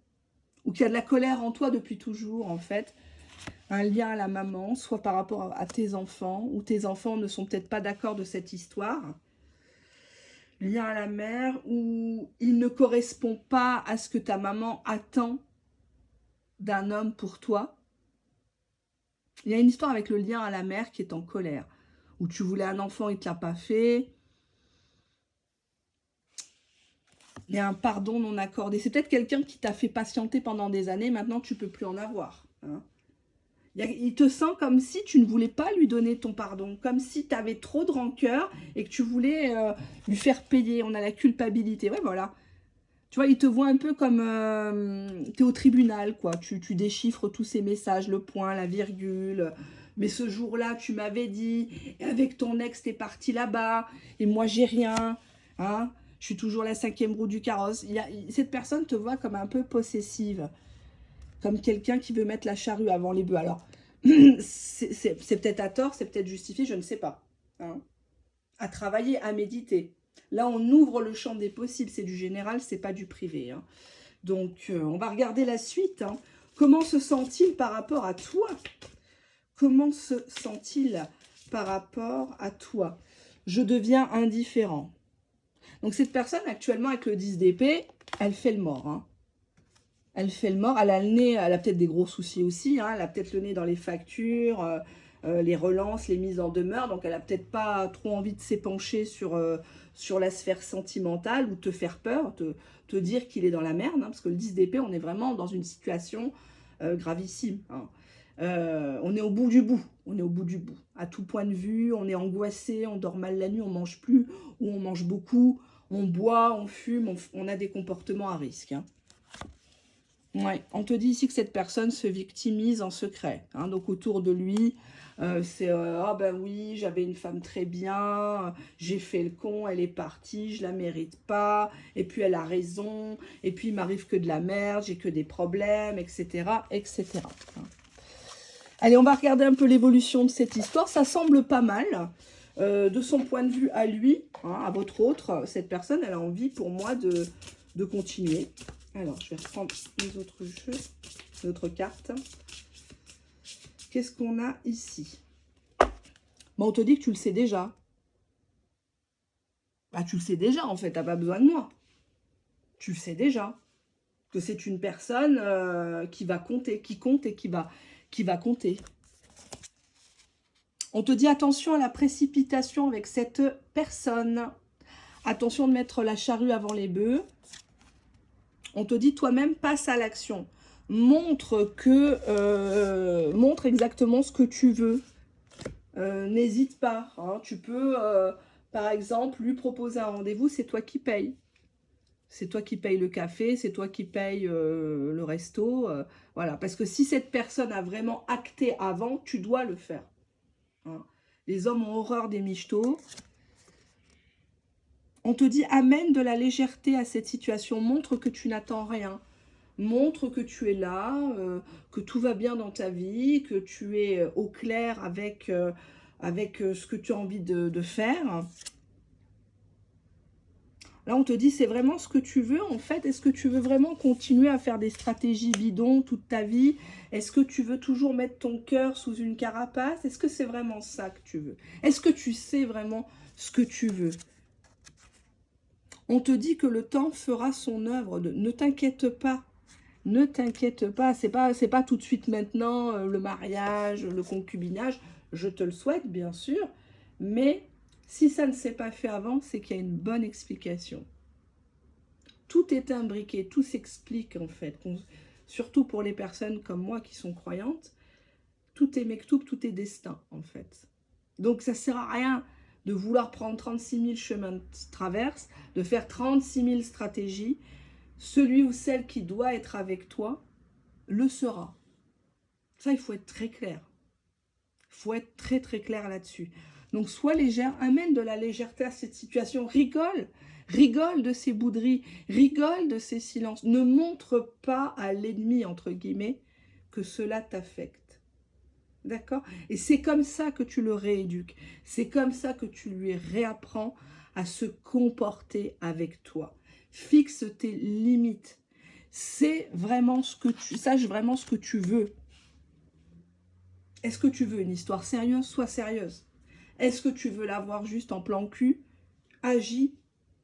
Ou qu'il y a de la colère en toi depuis toujours, en fait. Un lien à la maman, soit par rapport à tes enfants, ou tes enfants ne sont peut-être pas d'accord de cette histoire. Lien à la mère, où il ne correspond pas à ce que ta maman attend d'un homme pour toi. Il y a une histoire avec le lien à la mère qui est en colère, où tu voulais un enfant, il ne te l'a pas fait. Il y a un pardon non accordé. C'est peut-être quelqu'un qui t'a fait patienter pendant des années, maintenant tu ne peux plus en avoir. Hein. Il te sent comme si tu ne voulais pas lui donner ton pardon, comme si tu avais trop de rancœur et que tu voulais lui faire payer. On a la culpabilité, ouais voilà. Tu vois, il te voit un peu comme tu es au tribunal, quoi. Tu déchiffres tous ces messages, le point, la virgule. Mais ce jour-là, tu m'avais dit, et avec ton ex, t'es parti là-bas, et moi, j'ai rien. Hein, je suis toujours la 5e roue du carrosse. Cette personne te voit comme un peu possessive. Comme quelqu'un qui veut mettre la charrue avant les bœufs. Alors, c'est peut-être à tort, c'est peut-être justifié, je ne sais pas. Hein. À travailler, à méditer. Là, on ouvre le champ des possibles. C'est du général, c'est pas du privé. Hein. Donc, on va regarder la suite. Hein. Comment se sent-il par rapport à toi? Comment se sent-il par rapport à toi? Je deviens indifférent. Donc, cette personne, actuellement, avec le 10 d'épée, elle fait le mort. Hein. Elle fait le mort. Elle a le nez, elle a peut-être des gros soucis aussi. Hein. Elle a peut-être le nez dans les factures, les relances, les mises en demeure. Donc, elle a peut-être pas trop envie de s'épancher sur la sphère sentimentale ou te faire peur, te dire qu'il est dans la merde. Hein, parce que le 10 d'épée, on est vraiment dans une situation gravissime. Hein. On est au bout du bout. On est au bout du bout. À tout point de vue, on est angoissé, on dort mal la nuit, on mange plus ou on mange beaucoup. On boit, on fume, on a des comportements à risque. Hein. Ouais, on te dit ici que cette personne se victimise en secret. Hein, donc autour de lui, c'est ah ben oui, j'avais une femme très bien, j'ai fait le con, elle est partie, je la mérite pas, et puis elle a raison, et puis il m'arrive que de la merde, j'ai que des problèmes, etc., etc. Hein. Allez, on va regarder un peu l'évolution de cette histoire. Ça semble pas mal. De son point de vue à lui, hein, à votre autre, cette personne, elle a envie pour moi de continuer. Alors, je vais reprendre les autres jeux, les autres cartes. Qu'est-ce qu'on a ici? Bon, on te dit que tu le sais déjà. Bah, tu le sais déjà, en fait, tu n'as pas besoin de moi. Tu le sais déjà. Que c'est une personne qui va compter, qui compte et qui va compter. On te dit attention à la précipitation avec cette personne. Attention de mettre la charrue avant les bœufs. On te dit toi-même passe à l'action. Montre exactement ce que tu veux. N'hésite pas. Hein. Tu peux, par exemple, lui proposer un rendez-vous. C'est toi qui payes. C'est toi qui payes le café. C'est toi qui payes le resto. Voilà. Parce que si cette personne a vraiment acté avant, tu dois le faire. Hein. Les hommes ont horreur des michetots. On te dit amène de la légèreté à cette situation. Montre que tu n'attends rien. Montre que tu es là, que tout va bien dans ta vie, que tu es au clair avec ce que tu as envie de faire. Là, on te dit, c'est vraiment ce que tu veux, en fait. Est-ce que tu veux vraiment continuer à faire des stratégies bidons toute ta vie? Est-ce que tu veux toujours mettre ton cœur sous une carapace? Est-ce que c'est vraiment ça que tu veux? Est-ce que tu sais vraiment ce que tu veux? On te dit que le temps fera son œuvre. Ne t'inquiète pas. Ne t'inquiète pas. C'est pas tout de suite maintenant le mariage, le concubinage. Je te le souhaite, bien sûr. Mais si ça ne s'est pas fait avant, c'est qu'il y a une bonne explication. Tout est imbriqué, tout s'explique en fait. Surtout pour les personnes comme moi qui sont croyantes. Tout est mektoub, tout est destin en fait. Donc ça ne sert à rien de vouloir prendre 36 000 chemins de traverse, de faire 36 000 stratégies. Celui ou celle qui doit être avec toi le sera. Ça, il faut être très clair. Il faut être très très clair là-dessus. Donc, sois légère, amène de la légèreté à cette situation. Rigole, rigole de ces bouderies, rigole de ces silences. Ne montre pas à l'ennemi, entre guillemets, que cela t'affecte. D'accord? Et c'est comme ça que tu le rééduques. C'est comme ça que tu lui réapprends à se comporter avec toi. Fixe tes limites. Sache vraiment ce que tu veux. Est-ce que tu veux une histoire sérieuse? Sois sérieuse. Est-ce que tu veux l'avoir juste en plan cul? Agis,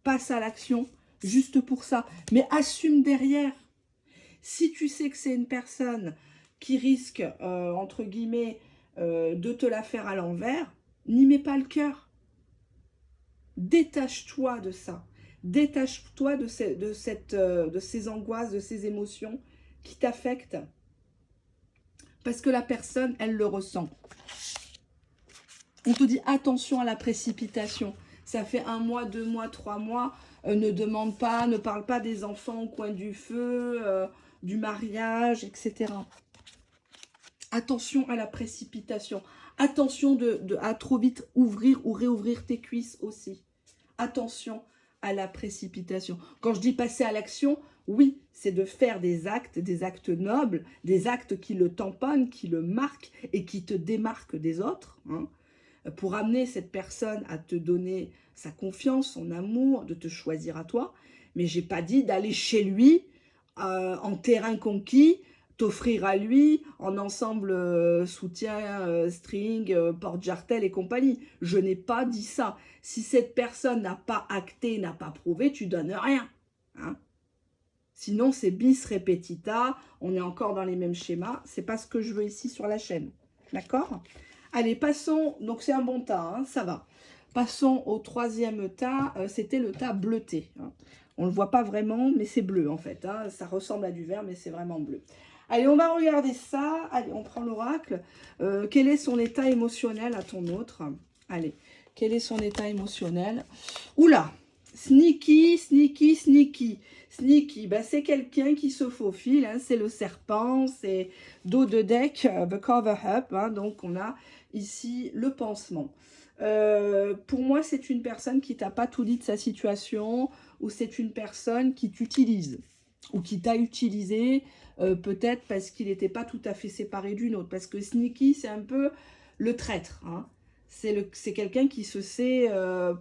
passe à l'action, juste pour ça. Mais assume derrière. Si tu sais que c'est une personne qui risque, entre guillemets, de te la faire à l'envers, n'y mets pas le cœur. Détache-toi de ça. Détache-toi de ces angoisses, de ces émotions qui t'affectent. Parce que la personne, elle le ressent. On te dit attention à la précipitation. Ça fait 1 mois, 2 mois, 3 mois. Ne demande pas, ne parle pas des enfants au coin du feu, du mariage, etc. Attention à la précipitation. Attention à trop vite ouvrir ou réouvrir tes cuisses aussi. Attention à la précipitation. Quand je dis passer à l'action, oui, c'est de faire des actes nobles, des actes qui le tamponnent, qui le marquent et qui te démarquent des autres, hein, pour amener cette personne à te donner sa confiance, son amour, de te choisir à toi. Mais j'ai pas dit d'aller chez lui en terrain conquis, t'offrir à lui en ensemble soutien, string, porte-jartel et compagnie. Je n'ai pas dit ça. Si cette personne n'a pas acté, n'a pas prouvé, tu donnes rien. Hein. Sinon, c'est bis repetita. On est encore dans les mêmes schémas. C'est pas ce que je veux ici sur la chaîne. D'accord? Allez, passons. Donc, c'est un bon tas, hein, ça va. Passons au troisième tas. C'était le tas bleuté. Hein. On ne le voit pas vraiment, mais c'est bleu en fait. Hein. Ça ressemble à du vert, mais c'est vraiment bleu. Allez, on va regarder ça. Allez, on prend l'oracle. Quel est son état émotionnel à ton autre? Allez, quel est son état émotionnel? Oula! Sneaky, sneaky, sneaky. Sneaky, ben c'est quelqu'un qui se faufile, hein, c'est le serpent, c'est dos de deck, the cover up, hein, donc on a ici le pansement. Pour moi, c'est une personne qui t'a pas tout dit de sa situation, ou c'est une personne qui t'utilise, ou qui t'a utilisé, peut-être parce qu'il n'était pas tout à fait séparé d'une autre, parce que sneaky, c'est un peu le traître, hein. C'est quelqu'un qui se sait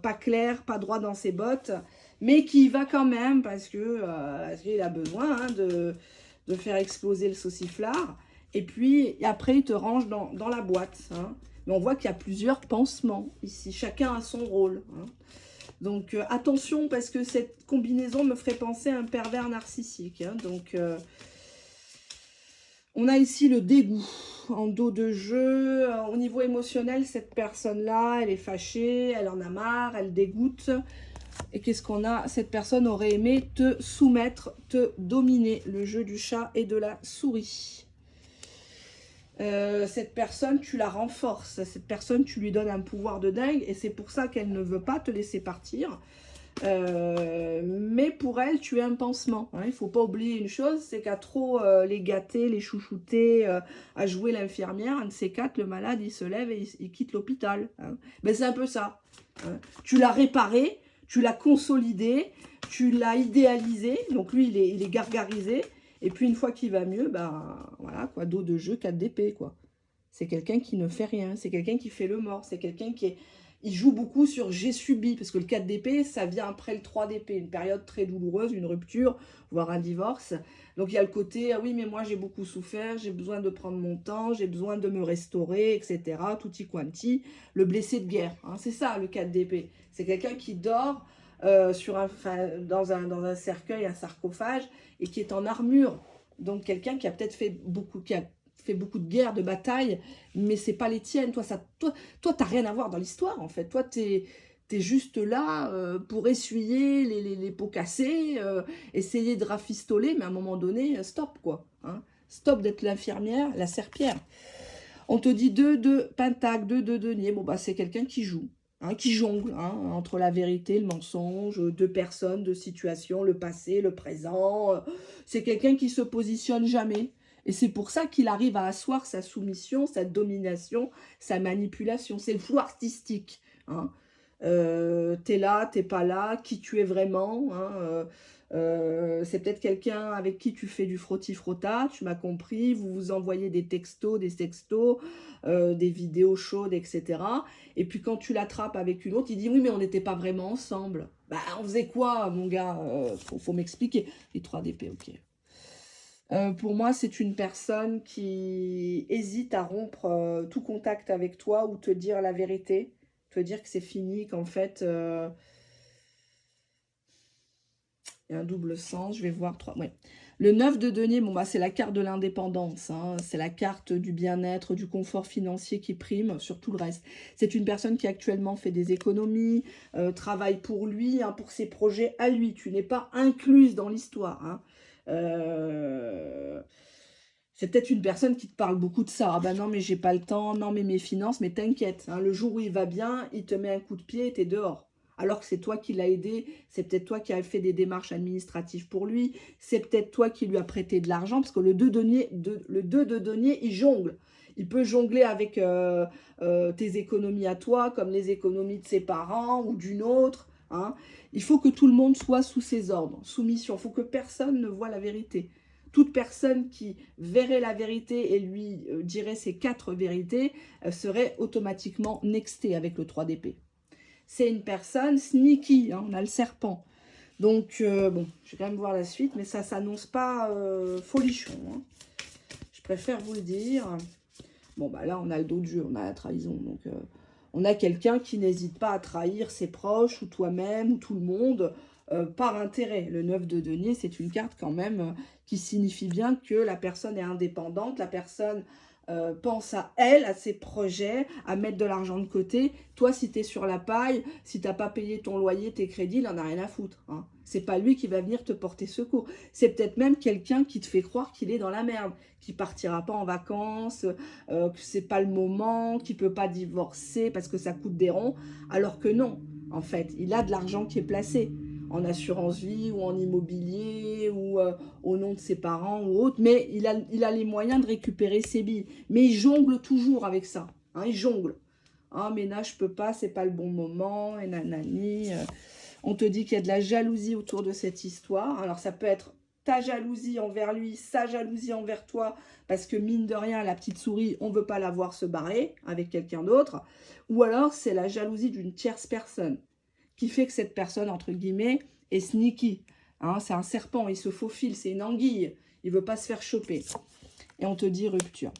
pas clair, pas droit dans ses bottes, mais qui y va quand même parce qu'il a besoin hein, de faire exploser le sauciflard. Et puis après, il te range dans la boîte. Hein. Mais on voit qu'il y a plusieurs pansements ici. Chacun a son rôle. Hein. Donc attention parce que cette combinaison me ferait penser à un pervers narcissique. Hein. Donc on a ici le dégoût en dos de jeu. Au niveau émotionnel, cette personne-là, elle est fâchée, elle en a marre, elle dégoûte. Et qu'est-ce qu'on a? Cette personne aurait aimé te soumettre, te dominer. Le jeu du chat et de la souris. Cette personne, tu la renforces. Cette personne, tu lui donnes un pouvoir de dingue. Et c'est pour ça qu'elle ne veut pas te laisser partir. Mais pour elle, tu es un pansement. Hein. Il ne faut pas oublier une chose, c'est qu'à trop les gâter, les chouchouter, à jouer l'infirmière, un de ces quatre, le malade, il se lève et il quitte l'hôpital. Hein. Ben, c'est un peu ça. Hein. Tu l'as réparé, tu l'as consolidé, tu l'as idéalisé. Donc lui, il est gargarisé. Et puis une fois qu'il va mieux, ben voilà, quoi, dos de jeu, 4 d'épée, quoi. C'est quelqu'un qui ne fait rien, c'est quelqu'un qui fait le mort, c'est quelqu'un qui est... Il joue beaucoup sur j'ai subi, parce que le 4 d'épée, ça vient après le 3 d'épée, une période très douloureuse, une rupture, voire un divorce. Donc il y a le côté, ah oui, mais moi j'ai beaucoup souffert, j'ai besoin de prendre mon temps, j'ai besoin de me restaurer, etc. Tutti quanti, le blessé de guerre. Hein, c'est ça le 4 d'épée. C'est quelqu'un qui dort dans un cercueil, un sarcophage, et qui est en armure. Donc quelqu'un qui a peut-être fait beaucoup, beaucoup de guerres, de batailles, mais c'est pas les tiennes. Toi, t'as rien à voir dans l'histoire, en fait. Toi, t'es juste là pour essuyer les pots cassés, essayer de rafistoler, mais à un moment donné, stop, quoi. Hein. Stop d'être l'infirmière, la serpillère. On te dit 2 de pentacle, 2 de denier. Bon, bah, c'est quelqu'un qui joue. Hein, qui jongle hein, entre la vérité, le mensonge, deux personnes, deux situations, le passé, le présent. C'est quelqu'un qui se positionne jamais. Et c'est pour ça qu'il arrive à asseoir sa soumission, sa domination, sa manipulation. C'est le flou artistique. Hein. T'es là, t'es pas là, qui tu es vraiment. Hein, c'est peut-être quelqu'un avec qui tu fais du frotti-frotta, tu m'as compris, vous vous envoyez des textos, des sextos, des vidéos chaudes, etc. Et puis quand tu l'attrapes avec une autre, il dit oui mais on n'était pas vraiment ensemble. Bah on faisait quoi mon gars? Faut m'expliquer. Les 3 DP, ok. Pour moi, c'est une personne qui hésite à rompre tout contact avec toi ou te dire la vérité, te dire que c'est fini, qu'en fait, il y a un double sens. Je vais voir 3. Ouais. Le 9 de denier, bon, bah, c'est la carte de l'indépendance. Hein, c'est la carte du bien-être, du confort financier qui prime sur tout le reste. C'est une personne qui actuellement fait des économies, travaille pour lui, hein, pour ses projets à lui. Tu n'es pas incluse dans l'histoire. Hein. C'est peut-être une personne qui te parle beaucoup de ça. Ah ben non, mais j'ai pas le temps. Non, mais mes finances, mais t'inquiète. Hein, le jour où il va bien, il te met un coup de pied et t'es dehors. Alors que c'est toi qui l'as aidé. C'est peut-être toi qui as fait des démarches administratives pour lui. C'est peut-être toi qui lui as prêté de l'argent. Parce que le 2 de denier, il jongle. Il peut jongler avec tes économies à toi, comme les économies de ses parents ou d'une autre. Hein. Il faut que tout le monde soit sous ses ordres, soumission. Il faut que personne ne voie la vérité. Toute personne qui verrait la vérité et lui dirait ces 4 vérités serait automatiquement nextée avec le 3 d'épée. C'est une personne sneaky, hein, on a le serpent. Donc, bon, je vais quand même voir la suite, mais ça ne s'annonce pas folichon. Hein. Je préfère vous le dire. Bon, bah là, on a le dos de jeu, on a la trahison. Donc, on a quelqu'un qui n'hésite pas à trahir ses proches, ou toi-même, ou tout le monde, par intérêt. Le 9 de denier, c'est une carte quand même qui signifie bien que la personne est indépendante, la personne pense à elle, à ses projets, à mettre de l'argent de côté. Toi, si tu es sur la paille, si tu n'as pas payé ton loyer, tes crédits, il n'en a rien à foutre. Hein. C'est pas lui qui va venir te porter secours. C'est peut-être même quelqu'un qui te fait croire qu'il est dans la merde, qui partira pas en vacances, que c'est pas le moment, qui peut pas divorcer parce que ça coûte des ronds, alors que non. En fait, il a de l'argent qui est placé en assurance vie ou en immobilier ou au nom de ses parents ou autre, mais il a les moyens de récupérer ses billes. Mais il jongle toujours avec ça, hein, il jongle. Ah, mais là, je peux pas, c'est pas le bon moment, et nanani. On te dit qu'il y a de la jalousie autour de cette histoire. Alors, ça peut être ta jalousie envers lui, sa jalousie envers toi, parce que mine de rien, la petite souris, on ne veut pas la voir se barrer avec quelqu'un d'autre. Ou alors, c'est la jalousie d'une tierce personne qui fait que cette personne, entre guillemets, est sneaky. Hein, c'est un serpent, il se faufile, c'est une anguille. Il ne veut pas se faire choper. Et on te dit rupture.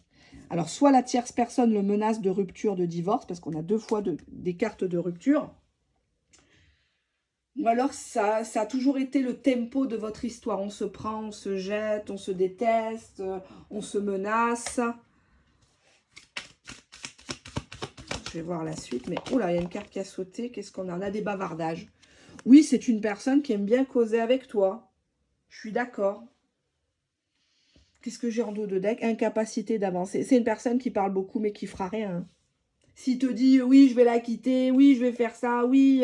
Alors, soit la tierce personne le menace de rupture, de divorce, parce qu'on a deux fois des cartes de rupture. Ou alors, ça a toujours été le tempo de votre histoire. On se prend, on se jette, on se déteste, on se menace. Je vais voir la suite, mais oh là, il y a une carte qui a sauté. Qu'est-ce qu'on a? On a des bavardages. Oui, c'est une personne qui aime bien causer avec toi. Je suis d'accord. Qu'est-ce que j'ai en dos de deck? Incapacité d'avancer. C'est une personne qui parle beaucoup, mais qui fera rien. S'il te dit, oui, je vais la quitter, oui, je vais faire ça, oui,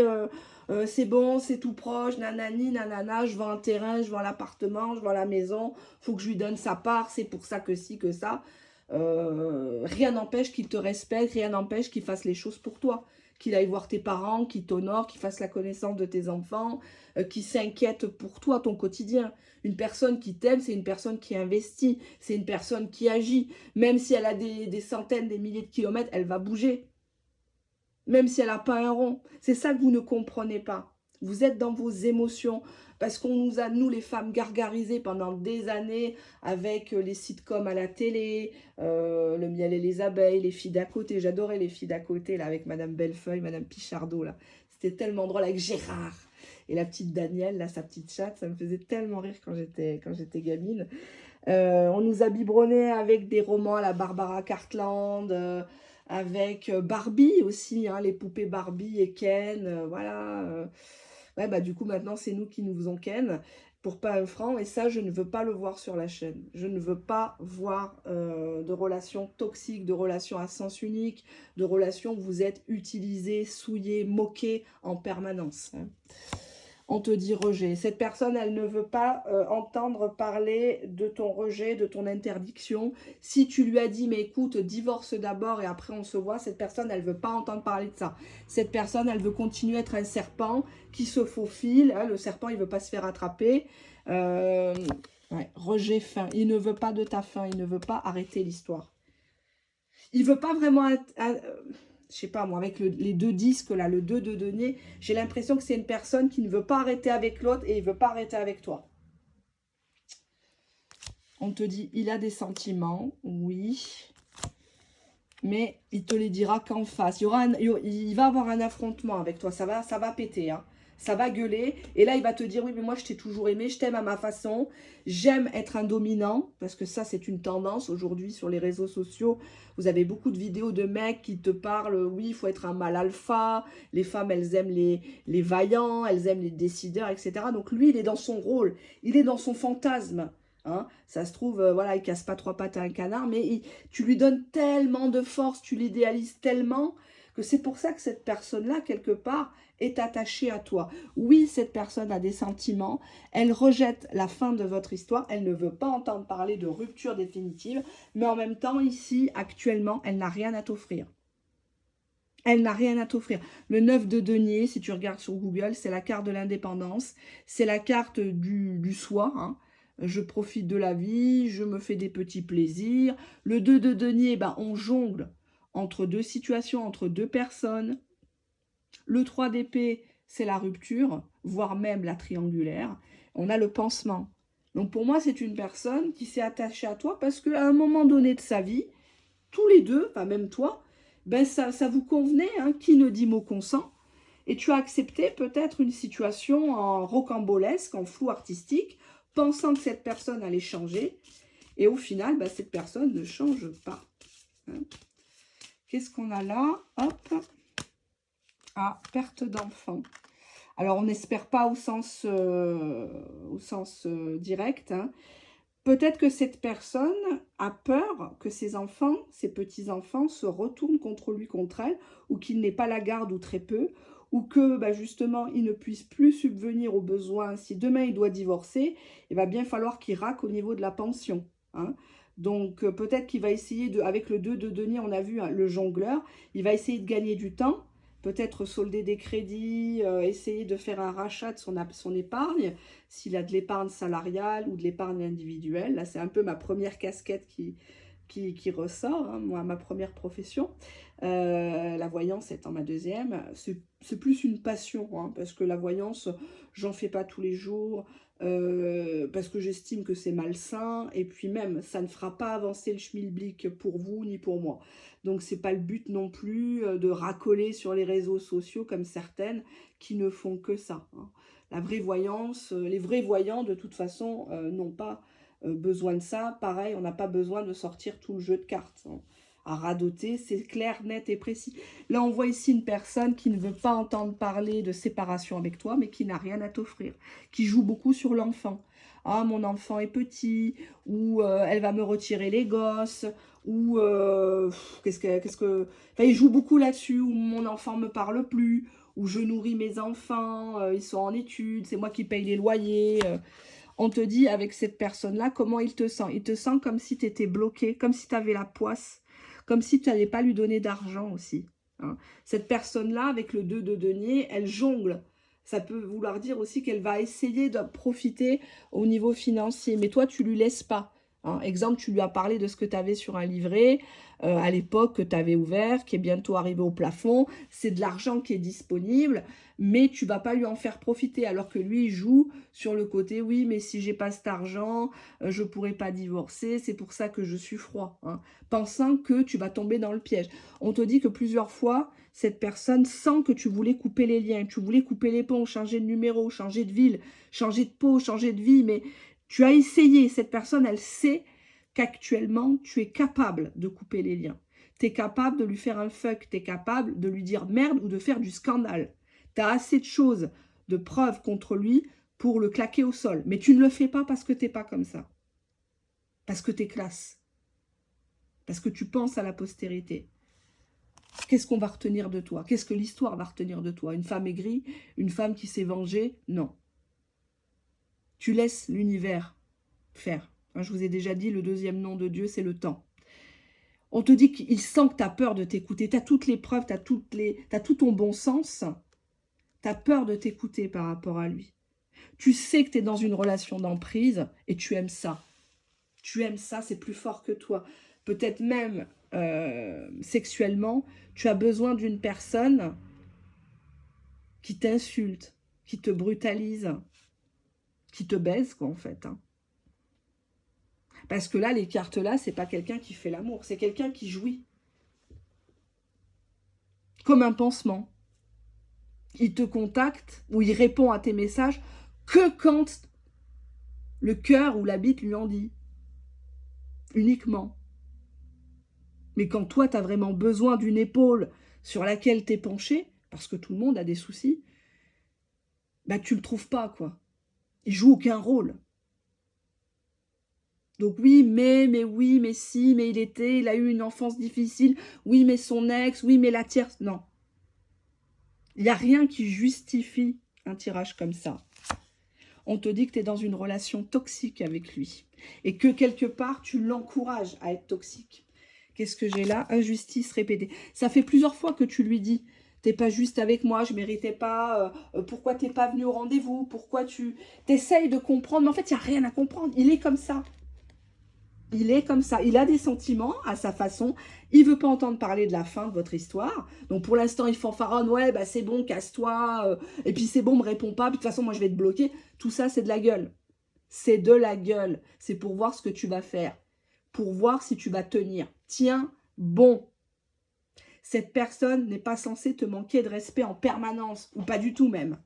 c'est bon, c'est tout proche, nanani, nanana, je vends un terrain, je vends l'appartement, je vends la maison, faut que je lui donne sa part, c'est pour ça que si, que ça. Rien n'empêche qu'il te respecte, rien n'empêche qu'il fasse les choses pour toi. Qu'il aille voir tes parents, qu'il t'honore, qu'il fasse la connaissance de tes enfants, qu'il s'inquiète pour toi, ton quotidien. Une personne qui t'aime, c'est une personne qui investit, c'est une personne qui agit. Même si elle a des centaines, des milliers de kilomètres, elle va bouger. Même si elle n'a pas un rond. C'est ça que vous ne comprenez pas. Vous êtes dans vos émotions. Parce qu'on nous a, nous les femmes, gargarisées pendant des années avec les sitcoms à la télé, le miel et les abeilles, les filles d'à côté. J'adorais les filles d'à côté, là, avec Madame Bellefeuille, Madame Pichardot, là. C'était tellement drôle avec Gérard. Et la petite Danielle, là, sa petite chatte, ça me faisait tellement rire quand j'étais gamine. On nous a biberonné avec des romans à la Barbara Cartland, avec Barbie aussi, hein, les poupées Barbie et Ken, voilà. Ouais, bah du coup, maintenant, c'est nous qui nous faisons Ken pour pas un franc. Et ça, je ne veux pas le voir sur la chaîne. Je ne veux pas voir de relations toxiques, de relations à sens unique, de relations où vous êtes utilisé, souillé, moqué en permanence. Hein. On te dit rejet. Cette personne, elle ne veut pas entendre parler de ton rejet, de ton interdiction. Si tu lui as dit, mais écoute, divorce d'abord et après on se voit, cette personne, elle ne veut pas entendre parler de ça. Cette personne, elle veut continuer à être un serpent qui se faufile. Hein, le serpent, il ne veut pas se faire attraper. Ouais, rejet, fin. Il ne veut pas de ta fin. Il ne veut pas arrêter l'histoire. Il ne veut pas vraiment... je sais pas moi, avec les deux disques là, le 2 de denier, j'ai l'impression que c'est une personne qui ne veut pas arrêter avec l'autre et il ne veut pas arrêter avec toi. On te dit, il a des sentiments, oui, mais il te les dira qu'en face. Il va avoir un affrontement avec toi, ça va péter, hein. Ça va gueuler, et là il va te dire, oui mais moi je t'ai toujours aimé, je t'aime à ma façon, j'aime être un dominant, parce que ça c'est une tendance aujourd'hui sur les réseaux sociaux. Vous avez beaucoup de vidéos de mecs qui te parlent, oui il faut être un mâle alpha, les femmes elles aiment les vaillants, elles aiment les décideurs, etc. Donc lui il est dans son rôle, il est dans son fantasme. Hein, ça se trouve, voilà, il casse pas trois pattes à un canard, mais tu lui donnes tellement de force, tu l'idéalises tellement, que c'est pour ça que cette personne-là, quelque part, est attachée à toi. Oui, cette personne a des sentiments, elle rejette la fin de votre histoire, elle ne veut pas entendre parler de rupture définitive, mais en même temps, ici, actuellement, elle n'a rien à t'offrir. Elle n'a rien à t'offrir. Le 9 de denier, si tu regardes sur Google, c'est la carte de l'indépendance, c'est la carte du soi, hein. Je profite de la vie, je me fais des petits plaisirs. Le 2 de denier, ben, on jongle entre deux situations, entre deux personnes. Le 3 d'épée, c'est la rupture, voire même la triangulaire. On a le pansement. Donc pour moi, c'est une personne qui s'est attachée à toi parce qu'à un moment donné de sa vie, tous les deux, enfin même toi, ben ça vous convenait, hein, qui ne dit mot consent. et tu as accepté peut-être une situation en rocambolesque, en flou artistique, pensant que cette personne allait changer, et au final, bah, cette personne ne change pas. Hein. Qu'est-ce qu'on a là? Hop. Ah, perte d'enfant. Alors, on n'espère pas au sens direct. Hein. Peut-être que cette personne a peur que ses enfants, ses petits-enfants, se retournent contre lui, contre elle, ou qu'il n'ait pas la garde ou très peu, ou que bah, justement, il ne puisse plus subvenir aux besoins. Si demain il doit divorcer, il va bien falloir qu'il raque au niveau de la pension. Hein. Donc, peut-être qu'il va essayer, avec le 2 de denier, on a vu hein, le jongleur, il va essayer de gagner du temps, peut-être solder des crédits, essayer de faire un rachat de son épargne, s'il a de l'épargne salariale ou de l'épargne individuelle. Là, c'est un peu ma première casquette qui ressort, hein, moi, ma première profession. La voyance étant ma deuxième, c'est plus une passion, hein, parce que la voyance, j'en fais pas tous les jours, parce que j'estime que c'est malsain, et puis même, ça ne fera pas avancer le schmilblick pour vous ni pour moi. Donc, c'est pas le but non plus de racoler sur les réseaux sociaux comme certaines qui ne font que ça. Hein. La vraie voyance, les vrais voyants, de toute façon, n'ont pas besoin de ça. Pareil, on n'a pas besoin de sortir tout le jeu de cartes. Hein. À radoter, c'est clair, net et précis. Là, on voit ici une personne qui ne veut pas entendre parler de séparation avec toi, mais qui n'a rien à t'offrir, qui joue beaucoup sur l'enfant. Ah, mon enfant est petit, ou elle va me retirer les gosses, ou Enfin, il joue beaucoup là-dessus, ou mon enfant me parle plus, où je nourris mes enfants, ils sont en études, c'est moi qui paye les loyers. On te dit avec cette personne-là, comment il te sent? Il te sent comme si tu étais bloqué, comme si tu avais la poisse, comme si tu n'allais pas lui donner d'argent aussi. Hein. Cette personne-là, avec le 2 de denier, elle jongle. Ça peut vouloir dire aussi qu'elle va essayer de profiter au niveau financier, mais toi, tu ne lui laisses pas. Hein. Exemple, tu lui as parlé de ce que tu avais sur un livret à l'époque que tu avais ouvert, qui est bientôt arrivé au plafond. C'est de l'argent qui est disponible, mais tu ne vas pas lui en faire profiter, alors que lui, il joue sur le côté, oui, mais si j'ai pas cet argent, je ne pourrai pas divorcer, c'est pour ça que je suis froid. Hein. Pensant que tu vas tomber dans le piège. On te dit que plusieurs fois, cette personne sent que tu voulais couper les liens, tu voulais couper les ponts, changer de numéro, changer de ville, changer de peau, changer de vie, mais tu as essayé. Cette personne, elle sait qu'actuellement, tu es capable de couper les liens. Tu es capable de lui faire un fuck, tu es capable de lui dire merde ou de faire du scandale. Tu as assez de choses, de preuves contre lui pour le claquer au sol. Mais tu ne le fais pas parce que tu n'es pas comme ça. Parce que tu es classe. Parce que tu penses à la postérité. Qu'est-ce qu'on va retenir de toi? Qu'est-ce que l'histoire va retenir de toi? Une femme aigrie? Une femme qui s'est vengée? Non. Tu laisses l'univers faire. Je vous ai déjà dit, le deuxième nom de Dieu, c'est le temps. On te dit qu'il sent que tu as peur de t'écouter. Tu as toutes les preuves, tu as tout ton bon sens. Tu as peur de t'écouter par rapport à lui. Tu sais que tu es dans une relation d'emprise et tu aimes ça. Tu aimes ça, c'est plus fort que toi. Peut-être même sexuellement, tu as besoin d'une personne qui t'insulte, qui te brutalise, qui te baise, quoi, en fait. Hein. Parce que là, les cartes là, c'est pas quelqu'un qui fait l'amour, c'est quelqu'un qui jouit. Comme un pansement. Il te contacte ou il répond à tes messages que quand le cœur ou la bite lui en dit. Uniquement. Mais quand toi, tu as vraiment besoin d'une épaule sur laquelle t'es penché, parce que tout le monde a des soucis, bah tu le trouves pas, quoi. Il joue aucun rôle. Donc oui, mais oui, mais si, mais il a eu une enfance difficile, oui, mais son ex, oui, mais la tierce, non. Il n'y a rien qui justifie un tirage comme ça. On te dit que tu es dans une relation toxique avec lui et que quelque part, tu l'encourages à être toxique. Qu'est-ce que j'ai là? Injustice répétée. Ça fait plusieurs fois que tu lui dis, t'es pas juste avec moi, je méritais pas, pourquoi t'es pas venu au rendez-vous, pourquoi tu t'essayes de comprendre, mais en fait, il n'y a rien à comprendre, il est comme ça. Il est comme ça, il a des sentiments à sa façon, il veut pas entendre parler de la fin de votre histoire, donc pour l'instant il fanfaronne, ouais bah c'est bon, casse-toi, et puis c'est bon, me réponds pas, puis de toute façon moi je vais te bloquer, tout ça c'est de la gueule, c'est de la gueule, c'est pour voir ce que tu vas faire, pour voir si tu vas tenir, tiens bon, Cette personne n'est pas censée te manquer de respect en permanence, ou pas du tout même.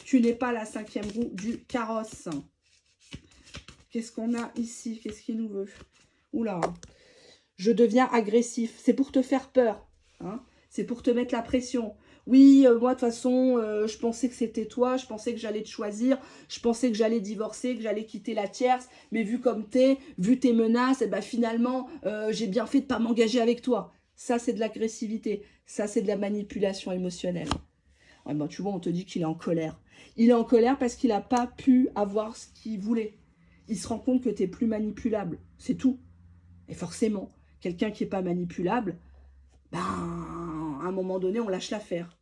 Tu n'es pas la 5e roue du carrosse. Qu'est-ce qu'on a ici? Qu'est-ce qu'il nous veut? Oula, je deviens agressif. C'est pour te faire peur. Hein, c'est pour te mettre la pression. Oui, moi, de toute façon, je pensais que c'était toi. Je pensais que j'allais te choisir. Je pensais que j'allais divorcer, que j'allais quitter la tierce. Mais vu comme t'es, vu tes menaces, et ben finalement, j'ai bien fait de ne pas m'engager avec toi. Ça, c'est de l'agressivité. Ça, c'est de la manipulation émotionnelle. Ouais, ben, tu vois, on te dit qu'il est en colère. Il est en colère parce qu'il n'a pas pu avoir ce qu'il voulait. Il se rend compte que tu n'es plus manipulable. C'est tout. Et forcément, quelqu'un qui n'est pas manipulable, ben, à un moment donné, on lâche l'affaire.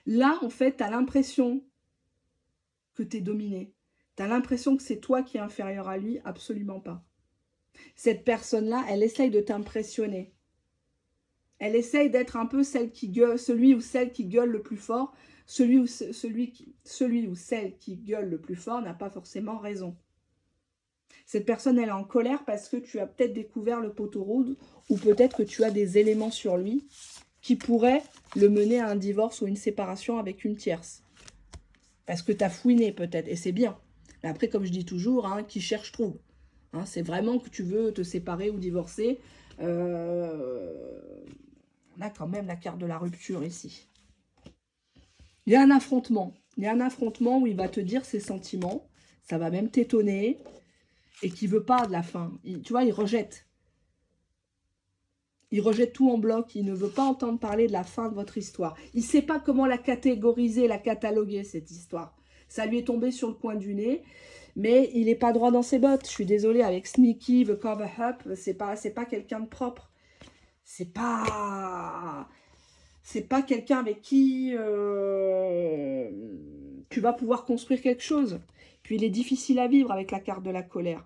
Là, en fait, tu as l'impression que tu es dominé. Tu as l'impression que c'est toi qui es inférieur à lui. Absolument pas. Cette personne-là, elle essaye de t'impressionner. Elle essaye d'être un peu celle qui gueule, celui ou celle qui gueule le plus fort. Celui ou celle qui gueule le plus fort n'a pas forcément raison. Cette personne, elle est en colère parce que tu as peut-être découvert le poteau rose ou peut-être que tu as des éléments sur lui qui pourraient le mener à un divorce ou une séparation avec une tierce. Parce que tu as fouiné peut-être, et c'est bien. Mais après, comme je dis toujours, hein, qui cherche trouve. Hein, c'est vraiment que tu veux te séparer ou divorcer. On a quand même la carte de la rupture ici. Il y a un affrontement. Il y a un affrontement où il va te dire ses sentiments. Ça va même t'étonner. Et qui ne veut pas de la fin. Tu vois, il rejette. Il rejette tout en bloc. Il ne veut pas entendre parler de la fin de votre histoire. Il ne sait pas comment la catégoriser, la cataloguer, cette histoire. Ça lui est tombé sur le coin du nez. Mais il n'est pas droit dans ses bottes. Je suis désolée, avec Sneaky, The Cover Up, c'est pas quelqu'un de propre. C'est pas quelqu'un avec qui tu vas pouvoir construire quelque chose. Puis il est difficile à vivre avec la carte de la colère.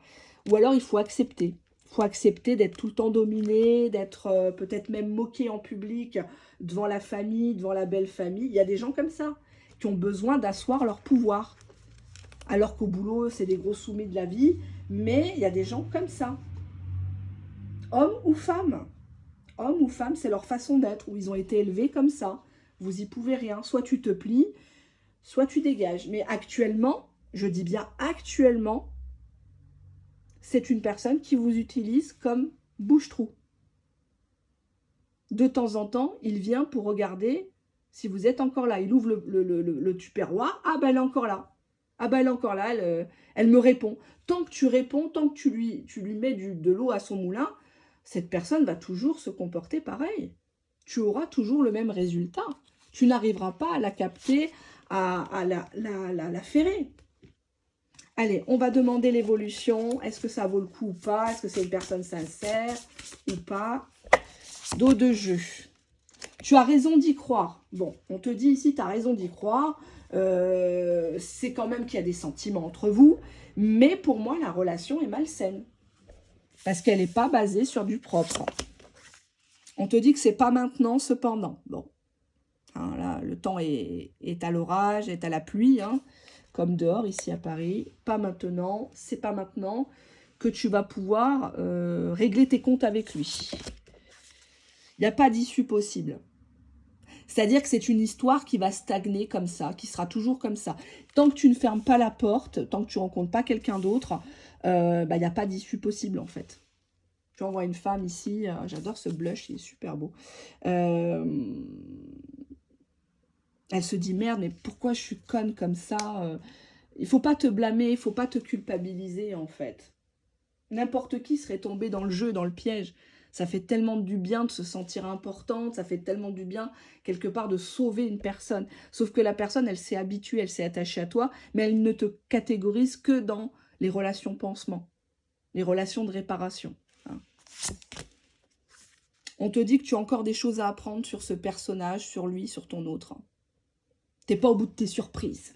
Ou alors il faut accepter. Il faut accepter d'être tout le temps dominé, d'être peut-être même moqué en public, devant la famille, devant la belle famille. Il y a des gens comme ça, qui ont besoin d'asseoir leur pouvoir. Alors qu'au boulot, c'est des gros soumis de la vie. Mais il y a des gens comme ça. Hommes ou femmes. Hommes ou femmes, c'est leur façon d'être, où ils ont été élevés comme ça. Vous y pouvez rien. Soit tu te plies, soit tu dégages. Mais actuellement, je dis bien actuellement, c'est une personne qui vous utilise comme bouche-trou. De temps en temps, il vient pour regarder si vous êtes encore là. Il ouvre le tupperware. Ah ben elle est encore là. Ah ben elle est encore là, elle me répond. Tant que tu réponds, tant que tu lui mets de l'eau à son moulin, cette personne va toujours se comporter pareil. Tu auras toujours le même résultat. Tu n'arriveras pas à la capter, à la ferrer. Allez, on va demander l'évolution. Est-ce que ça vaut le coup ou pas? Est-ce que c'est une personne sincère ou pas? Dos de jeu. Tu as raison d'y croire. Bon, on te dit ici, tu as raison d'y croire. C'est quand même qu'il y a des sentiments entre vous. Mais pour moi, la relation est malsaine. Parce qu'elle n'est pas basée sur du propre. On te dit que c'est pas maintenant, cependant. Bon, hein, là, le temps est à l'orage, est à la pluie, hein, comme dehors, ici à Paris. Pas maintenant, c'est pas maintenant que tu vas pouvoir régler tes comptes avec lui. Il n'y a pas d'issue possible. C'est-à-dire que c'est une histoire qui va stagner comme ça, qui sera toujours comme ça. Tant que tu ne fermes pas la porte, tant que tu ne rencontres pas quelqu'un d'autre, il n'y a pas d'issue possible en fait. Tu vois, on voit une femme ici, j'adore ce blush, il est super beau. Elle se dit, merde, mais pourquoi je suis conne comme ça? Il ne faut pas te blâmer, il ne faut pas te culpabiliser en fait. N'importe qui serait tombé dans le jeu, dans le piège. Ça fait tellement du bien de se sentir importante, ça fait tellement du bien, quelque part, de sauver une personne. Sauf que la personne, elle s'est habituée, elle s'est attachée à toi, mais elle ne te catégorise que dans les relations pansement, les relations de réparation. Hein. On te dit que tu as encore des choses à apprendre sur ce personnage, sur lui, sur ton autre. Hein. Tu n'es pas au bout de tes surprises,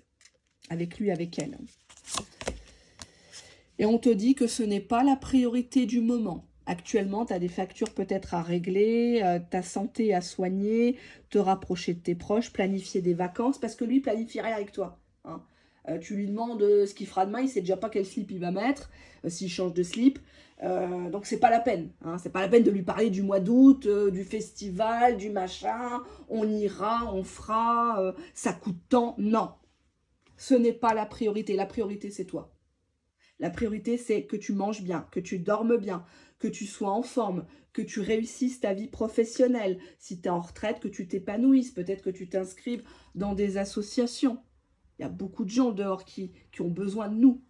avec lui, avec elle. Et on te dit que ce n'est pas la priorité du moment. Actuellement, tu as des factures peut-être à régler, ta santé à soigner, te rapprocher de tes proches, planifier des vacances, parce que lui, planifie rien avec toi. Hein. Tu lui demandes ce qu'il fera demain, il sait déjà pas quel slip il va mettre, s'il change de slip. Donc c'est pas la peine. Hein, c'est pas la peine de lui parler du mois d'août, du festival, du machin. On ira, on fera, ça coûte tant. Non, ce n'est pas la priorité. La priorité, c'est toi. La priorité, c'est que tu manges bien, que tu dormes bien, que tu sois en forme, que tu réussisses ta vie professionnelle. Si tu es en retraite, que tu t'épanouisses. Peut-être que tu t'inscrives dans des associations. Il y a beaucoup de gens dehors qui ont besoin de nous.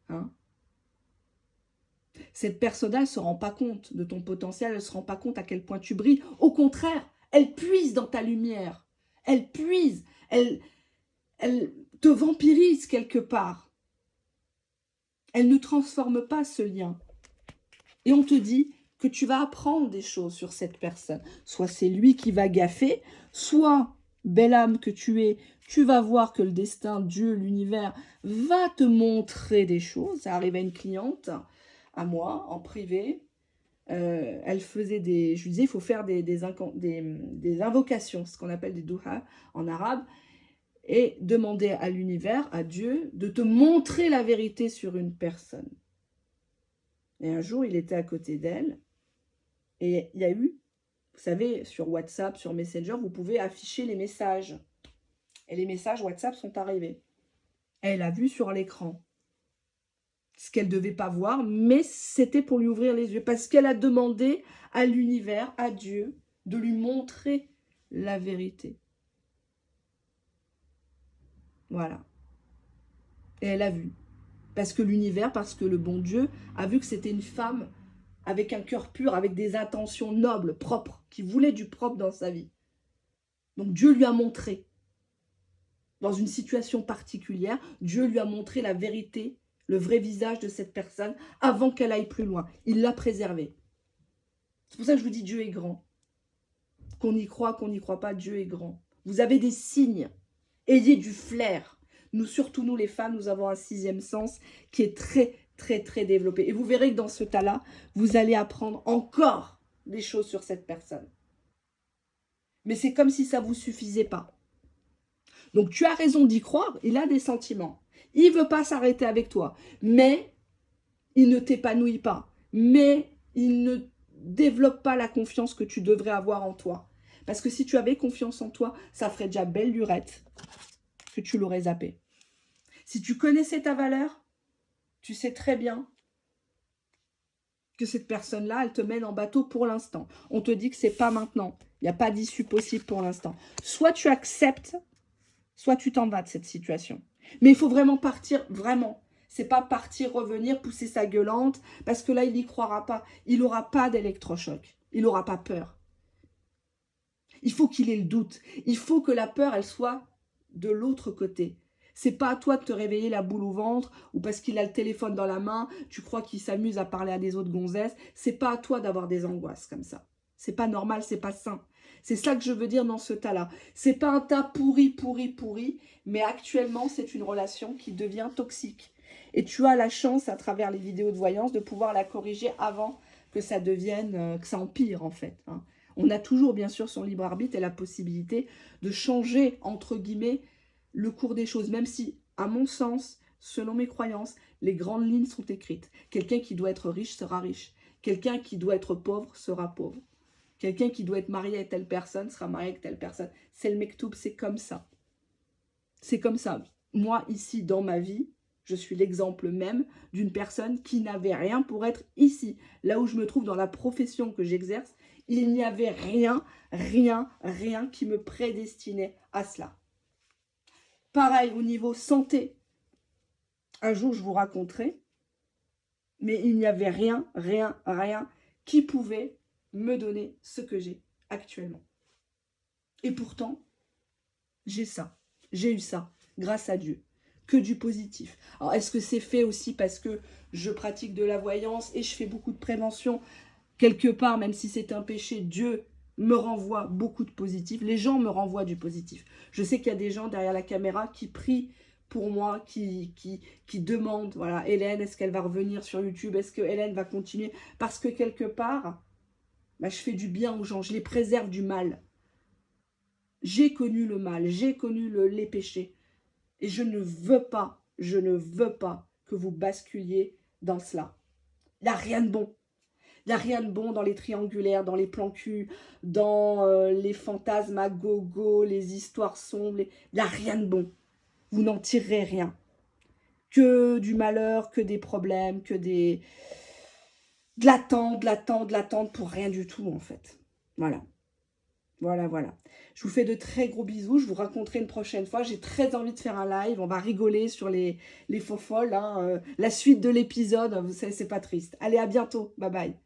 Hein? Cette personne-là, elle ne se rend pas compte de ton potentiel, elle ne se rend pas compte à quel point tu brilles. Au contraire, elle puise dans ta lumière. Elle puise, elle te vampirise quelque part. Elle ne transforme pas ce lien. Et on te dit que tu vas apprendre des choses sur cette personne. Soit c'est lui qui va gaffer, soit, belle âme que tu es, tu vas voir que le destin, Dieu, l'univers, va te montrer des choses. Ça arrive à une cliente, à moi, en privé. Elle faisait des... Je lui disais, il faut faire des invocations, ce qu'on appelle des duha en arabe, et demander à l'univers, à Dieu, de te montrer la vérité sur une personne. Et un jour, il était à côté d'elle, et il y a eu, vous savez, sur WhatsApp, sur Messenger, vous pouvez afficher les messages. Et les messages WhatsApp sont arrivés. Elle a vu sur l'écran ce qu'elle ne devait pas voir, mais c'était pour lui ouvrir les yeux, parce qu'elle a demandé à l'univers, à Dieu, de lui montrer la vérité. Voilà. Et elle a vu. Parce que l'univers, parce que le bon Dieu a vu que c'était une femme avec un cœur pur, avec des intentions nobles, propres, qui voulait du propre dans sa vie. Donc Dieu lui a montré, dans une situation particulière, Dieu lui a montré la vérité, le vrai visage de cette personne, avant qu'elle aille plus loin. Il l'a préservée. C'est pour ça que je vous dis, Dieu est grand. Qu'on y croit, qu'on n'y croit pas, Dieu est grand. Vous avez des signes. Ayez du flair. Nous, surtout nous les femmes, nous avons un sixième sens qui est très, très, très développé. Et vous verrez que dans ce tas-là, vous allez apprendre encore des choses sur cette personne. Mais c'est comme si ça ne vous suffisait pas. Donc tu as raison d'y croire, il a des sentiments. Il ne veut pas s'arrêter avec toi, mais il ne t'épanouit pas. Mais il ne développe pas la confiance que tu devrais avoir en toi. Parce que si tu avais confiance en toi, ça ferait déjà belle lurette que tu l'aurais zappé. Si tu connaissais ta valeur, tu sais très bien que cette personne-là, elle te mène en bateau pour l'instant. On te dit que c'est pas maintenant. Il n'y a pas d'issue possible pour l'instant. Soit tu acceptes, soit tu t'en vas de cette situation. Mais il faut vraiment partir, vraiment. C'est pas partir, revenir, pousser sa gueulante, parce que là, il n'y croira pas. Il n'aura pas d'électrochoc. Il n'aura pas peur. Il faut qu'il ait le doute. Il faut que la peur, elle soit de l'autre côté. C'est pas à toi de te réveiller la boule au ventre ou parce qu'il a le téléphone dans la main, tu crois qu'il s'amuse à parler à des autres gonzesses. C'est pas à toi d'avoir des angoisses comme ça. C'est pas normal, c'est pas sain. C'est ça que je veux dire dans ce tas-là. C'est pas un tas pourri, pourri, pourri, mais actuellement, c'est une relation qui devient toxique. Et tu as la chance, à travers les vidéos de voyance, de pouvoir la corriger avant que ça devienne, que ça empire en fait. Hein. On a toujours, bien sûr, son libre arbitre et la possibilité de changer, entre guillemets, le cours des choses, même si, à mon sens, selon mes croyances, les grandes lignes sont écrites. Quelqu'un qui doit être riche sera riche. Quelqu'un qui doit être pauvre sera pauvre. Quelqu'un qui doit être marié à telle personne sera marié avec telle personne. C'est le mektoub, c'est comme ça. C'est comme ça. Moi, ici, dans ma vie, je suis l'exemple même d'une personne qui n'avait rien pour être ici. Là où je me trouve dans la profession que j'exerce, il n'y avait rien, rien, rien qui me prédestinait à cela. Pareil, au niveau santé, un jour je vous raconterai, mais il n'y avait rien, rien, rien qui pouvait me donner ce que j'ai actuellement. Et pourtant, j'ai ça, j'ai eu ça, grâce à Dieu, que du positif. Alors, est-ce que c'est fait aussi parce que je pratique de la voyance et je fais beaucoup de prévention? Quelque part, même si c'est un péché, Dieu me renvoie beaucoup de positif. Les gens me renvoient du positif. Je sais qu'il y a des gens derrière la caméra qui prient pour moi, qui demandent, voilà, Hélène, est-ce qu'elle va revenir sur YouTube? Est-ce que Hélène va continuer? Parce que quelque part, bah, je fais du bien aux gens, je les préserve du mal. J'ai connu le mal, j'ai connu les péchés. Et je ne veux pas que vous basculiez dans cela. Il n'y a rien de bon. Il n'y a rien de bon dans les triangulaires, dans les plans cul, dans les fantasmes à gogo, les histoires sombres. Il n'y a rien de bon. Vous n'en tirerez rien. Que du malheur, que des problèmes, que des... de l'attente pour rien du tout, en fait. Voilà. Voilà. Je vous fais de très gros bisous. Je vous raconterai une prochaine fois. J'ai très envie de faire un live. On va rigoler sur les faux folles. Hein. La suite de l'épisode, vous savez, c'est pas triste. Allez, à bientôt. Bye bye.